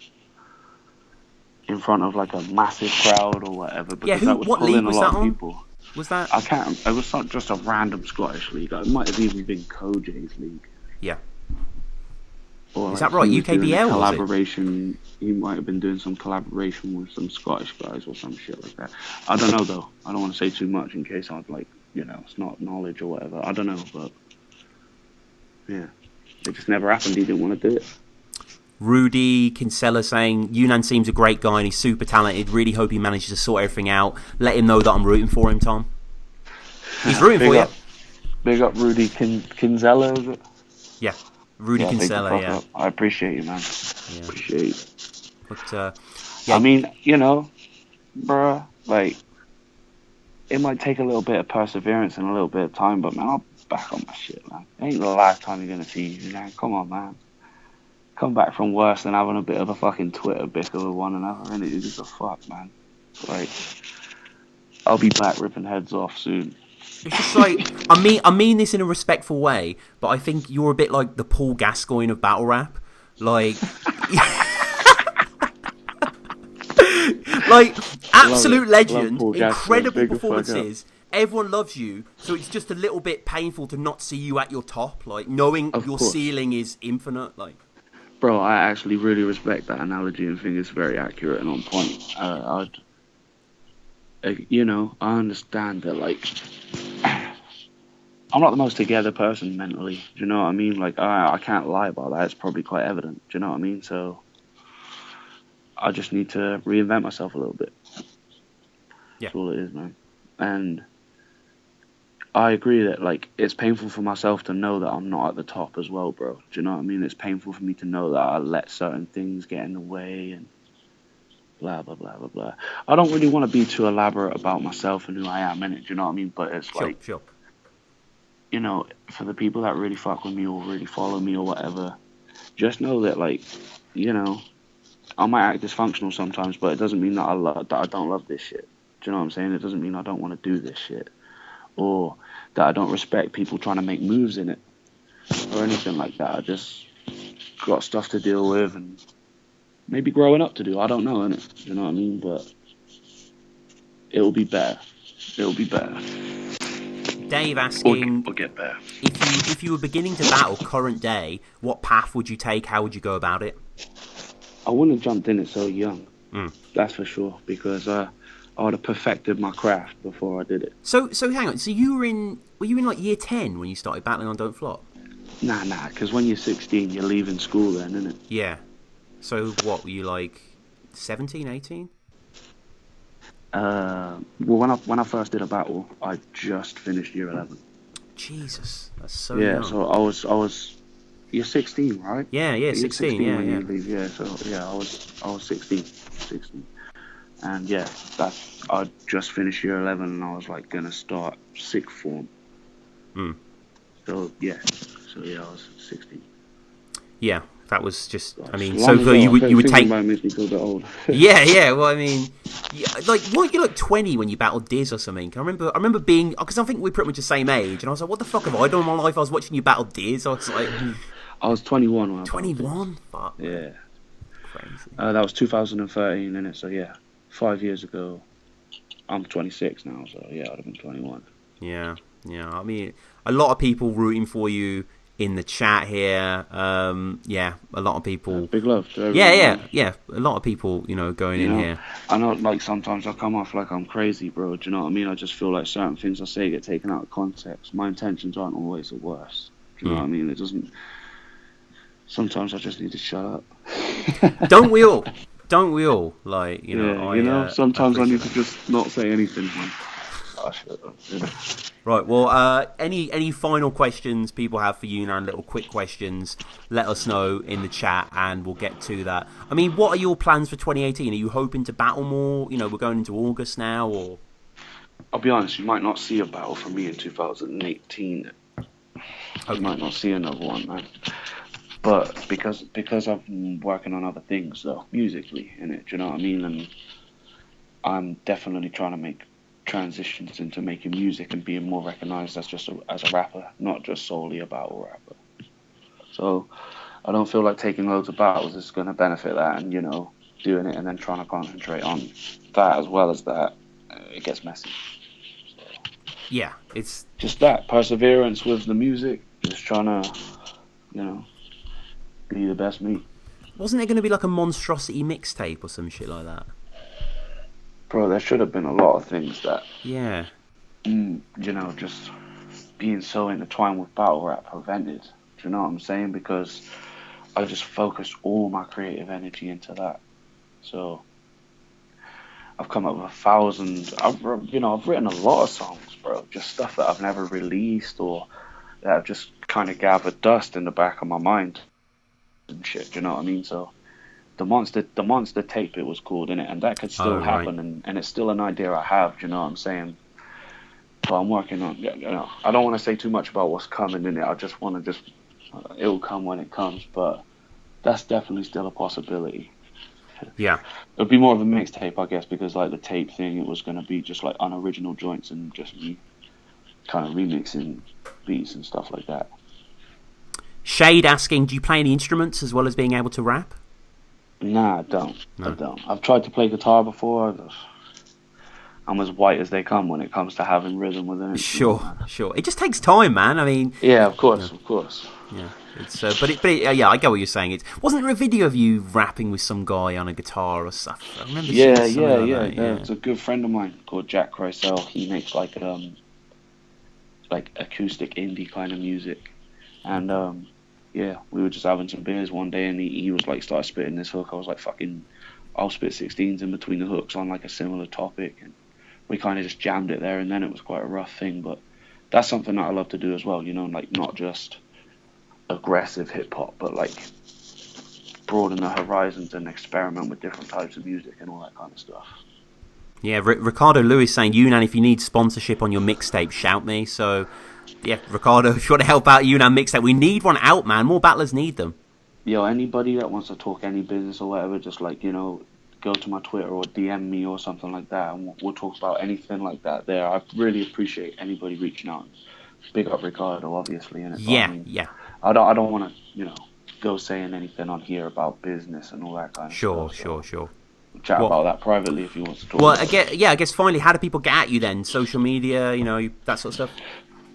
In front of a massive crowd or whatever. Yeah, what league was that on? People. Was that? I can't. It was not just a random Scottish league. It might have even been Koj's league. Yeah. Or is that right? UKBL? Collaboration. He might have been doing some collaboration with some Scottish guys or some shit like that. I don't know though. I don't want to say too much in case I'd it's not knowledge or whatever. I don't know, but yeah, it just never happened. He didn't want to do it. Rudy Kinsella saying, Yunan seems a great guy and he's super talented. Really hope he manages to sort everything out. Let him know that I'm rooting for him, Tom. He's rooting for you. Big up Rudy Kinsella, is it? Yeah, Rudy Kinsella, yeah. I appreciate you, man. Yeah. Appreciate it. But, I mean, bruh, it might take a little bit of perseverance and a little bit of time, but man, I'll back on my shit, man. It ain't the last time you're gonna see you, man. Come on, man. Come back from worse than having a bit of a fucking Twitter bicker with one another, and it's just a fuck, man. I'll be back ripping heads off soon. It's just I mean this in a respectful way, but I think you're a bit like the Paul Gascoigne of battle rap. Absolute legend, incredible performances. everyone loves you, so it's just a little bit painful to not see you at your top, like knowing Of your course. ceiling is infinite. Like, Bro, I actually really respect that analogy and think it's very accurate and on point. I understand that, like, I'm not the most together person mentally. Do you know what I mean? Like, I can't lie about that. It's probably quite evident. Do you know what I mean? So, I just need to reinvent myself a little bit. yeah, That's all it is, man. And I agree that, like, it's painful for myself to know that I'm not at the top as well, bro. Do you know what I mean? It's painful for me to know that I let certain things get in the way and blah, blah, blah, blah, blah. I don't really want to be too elaborate about myself and who I am in it, do you know what I mean? But it's sure, like, sure. you know, for the people that really fuck with me or really follow me or whatever, just know that, like, you know, I might act dysfunctional sometimes, but it doesn't mean that I don't love this shit. Do you know what I'm saying? It doesn't mean I don't want to do this shit. Or that I don't respect people trying to make moves in it or anything like that. I just got stuff to deal with and maybe growing up to do. I don't know, innit? You know what I mean? But it'll be better. It'll be better. Dave asking, Or get better. if you were beginning to battle current day, what path would you take? How would you go about it? I wouldn't have jumped in it so young. Mm. That's for sure. Because I would have perfected my craft before I did it. So hang on. So were you in like year 10 when you started battling on Don't Flop? Nah. Because when you're 16, you're leaving school then, innit? Yeah. So what were you like 17, 18? Well, when I first did a battle, I just finished year 11. Jesus, that's so Yeah, young. so I was. You're 16, right? Yeah, You're 16, yeah, when yeah. you leave. Yeah, so yeah, I was 16, and yeah, I just finished year 11, and I was like gonna start sixth form. Mm. So yeah, I was 16. Yeah, that was just. I mean, Long so ago. you would Thinking take. about it makes me feel a bit old. Yeah. Well, I mean, like, weren't you like 20 when you battled Diz or something? I remember being, because I think we're pretty much the same age, and I was like, what the fuck have I done in my life? I was watching you battle Diz. I was like, I was 21 when I battled 21. Fuck. this. Yeah. Crazy. That was 2013, innit? So yeah, 5 years ago. I'm 26 now, so yeah, I'd have been 21. Yeah. I mean, a lot of people rooting for you in the chat here. Yeah, a lot of people. Big love to everyone. Yeah. A lot of people, going in here. I know, like, sometimes I come off like I'm crazy, bro. Do you know what I mean? I just feel like certain things I say get taken out of context. My intentions aren't always the worst. Do you know what I mean? It doesn't. Sometimes I just need to shut up. Don't we all? Like, sometimes I need to just not say anything, man. Right, well, any final questions people have for you now, little quick questions, let us know in the chat and we'll get to that. I mean, what are your plans for 2018? Are you hoping to battle more? We're going into August now, or? I'll be honest, you might not see a battle from me in 2018. Okay. You might not see another one, man. But because I've been working on other things, though, musically, innit, do you know what I mean? And I'm definitely trying to make transitions into making music and being more recognized as a rapper, not just solely a battle rapper. So I don't feel like taking loads of battles is going to benefit that, and doing it and then trying to concentrate on that as well as that, it gets messy. So, yeah, it's just that perseverance with the music, just trying to be the best me. Wasn't it going to be like a monstrosity mixtape or some shit like that? Bro, there should have been a lot of things that, yeah, just being so intertwined with battle rap prevented. Do you know what I'm saying? Because I just focused all my creative energy into that. So I've come up with 1,000. I've written a lot of songs, bro. Just stuff that I've never released or that I've just kind of gathered dust in the back of my mind and shit. Do you know what I mean? So the monster tape, it was called, innit? And that could still happen, and it's still an idea I have. Do you know what I'm saying? But I'm working on. I don't want to say too much about what's coming in it. I just want to it'll come when it comes. But that's definitely still a possibility. Yeah. It'd be more of a mixtape, I guess, because like the tape thing, it was going to be just like unoriginal joints and just me kind of remixing beats and stuff like that. Shade asking, do you play any instruments as well as being able to rap? Nah, I don't. I've tried to play guitar before. I'm as white as they come when it comes to having rhythm within it. Sure. It just takes time, man. I mean, Yeah, of course. yeah. It's yeah, I get what you're saying. It wasn't there a video of you rapping with some guy on a guitar or stuff? I remember seeing something like that. Yeah. It's a good friend of mine called Jack Chrysel. He makes like acoustic indie kind of music, and yeah, we were just having some beers one day, and he was like started spitting this hook. I was like, fucking, I'll spit 16s in between the hooks on like a similar topic, and we kind of just jammed it there, and then it was quite a rough thing, but that's something that I love to do as well, you know, like not just aggressive hip hop, but like broaden the horizons and experiment with different types of music and all that kind of stuff. Yeah, Ricardo Lewis saying, Yunan, if you need sponsorship on your mixtape, shout me. So, yeah, Ricardo, if you want to help out Yunan mixtape, we need one out, man. More battlers need them. Yo, anybody that wants to talk any business or whatever, just like, you know, go to my Twitter or DM me or something like that, and we'll talk about anything like that there. I really appreciate anybody reaching out. Big up Ricardo, obviously. Innit? Yeah, I mean, yeah. I don't want to, you know, go saying anything on here about business and all that kind of stuff. Sure. We'll chat about that privately if you want to talk. Well, I guess finally, how do people get at you then? Social media, you know, that sort of stuff?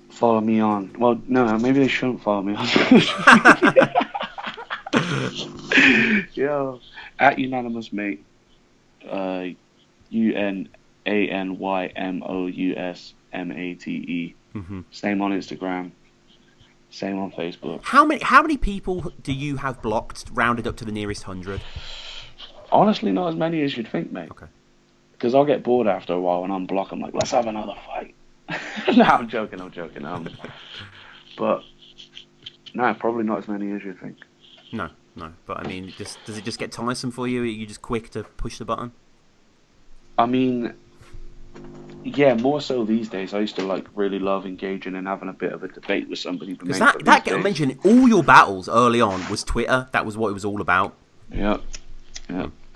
Follow me on. Well, no, maybe they shouldn't follow me on. Yo, at Unanymous, mate. UNANYMOUSMATE. Mm-hmm. Same on Instagram. Same on Facebook. How many people do you have blocked, rounded up to the nearest 100? Honestly, not as many as you'd think, mate. Okay. Because I'll get bored after a while and unblock. I'm like, let's have another fight. No, I'm joking. But no, probably not as many as you'd think. No. But I mean, does it just get tiresome for you? Are you just quick to push the button? I mean, yeah, more so these days. I used to like really love engaging and having a bit of a debate with somebody. Because that I mentioned, all your battles early on was Twitter. That was what it was all about. Yeah.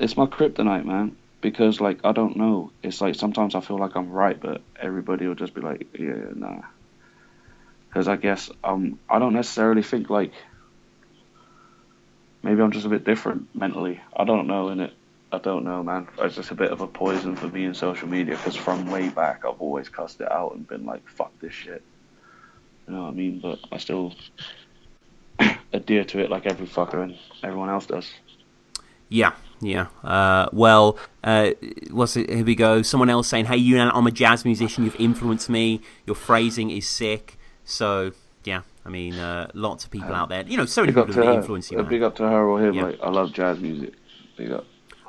It's my kryptonite, man. Because like I don't know. It's like sometimes I feel like I'm right, but everybody will just be like, yeah, nah. Because I guess I don't necessarily think like. Maybe I'm just a bit different mentally. I don't know, innit? I don't know, man. It's just a bit of a poison for me in social media because from way back I've always cussed it out and been like, fuck this shit. You know what I mean? But I still adhere to it like every fucker and everyone else does. Yeah. Here we go. Someone else saying, hey, Yunan, I'm a jazz musician. You've influenced me. Your phrasing is sick. So, yeah. I mean, lots of people out there. You know, so many people who influence you, man. Big up to her or him. Yeah. Like, I love jazz music. Big up.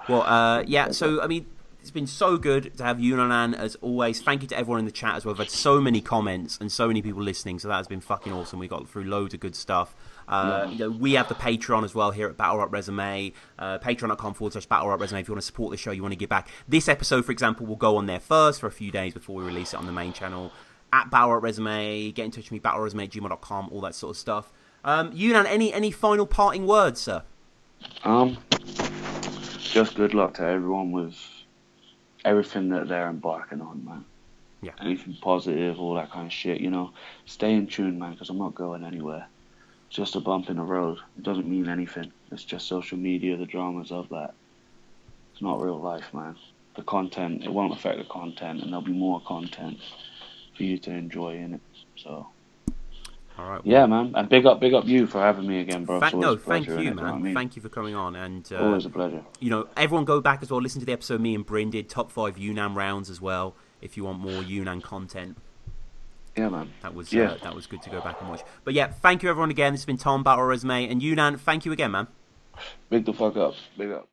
Well, yeah, so, I mean, it's been so good to have Yunan as always. Thank you to everyone in the chat as well. We've had so many comments and so many people listening, so that has been fucking awesome. We got through loads of good stuff. You know, we have the Patreon as well here at Battle Rap Resume, patreon.com/Battle Rap Resume if you want to support the show, you want to give back. This episode, for example, will go on there first for a few days before we release it on the main channel. At Battle Rap Resume, get in touch with me, battleresume@gmail.com, all that sort of stuff. Yunan, any final parting words, sir? Just good luck to everyone with everything that they're embarking on, man. Yeah. Anything positive, all that kind of shit, you know. Stay in tune, man, because I'm not going anywhere. It's just a bump in the road. It doesn't mean anything. It's just social media, the dramas of that. It's not real life, man. The content, it won't affect the content, and there'll be more content for you to enjoy in it. So, all right. Well, yeah, man, and big up you for having me again, bro. Thank you, man. I mean? Thank you for coming on, and always a pleasure. You know, everyone go back as well. Listen to the episode me and Bryn did, top 5 Yunan rounds as well. If you want more Yunan content. Yeah, man. That was good to go back and watch. But yeah, thank you everyone again. This has been Tom, Battle Resume, and Yunan. Thank you again, man. Big the fuck up. Big up.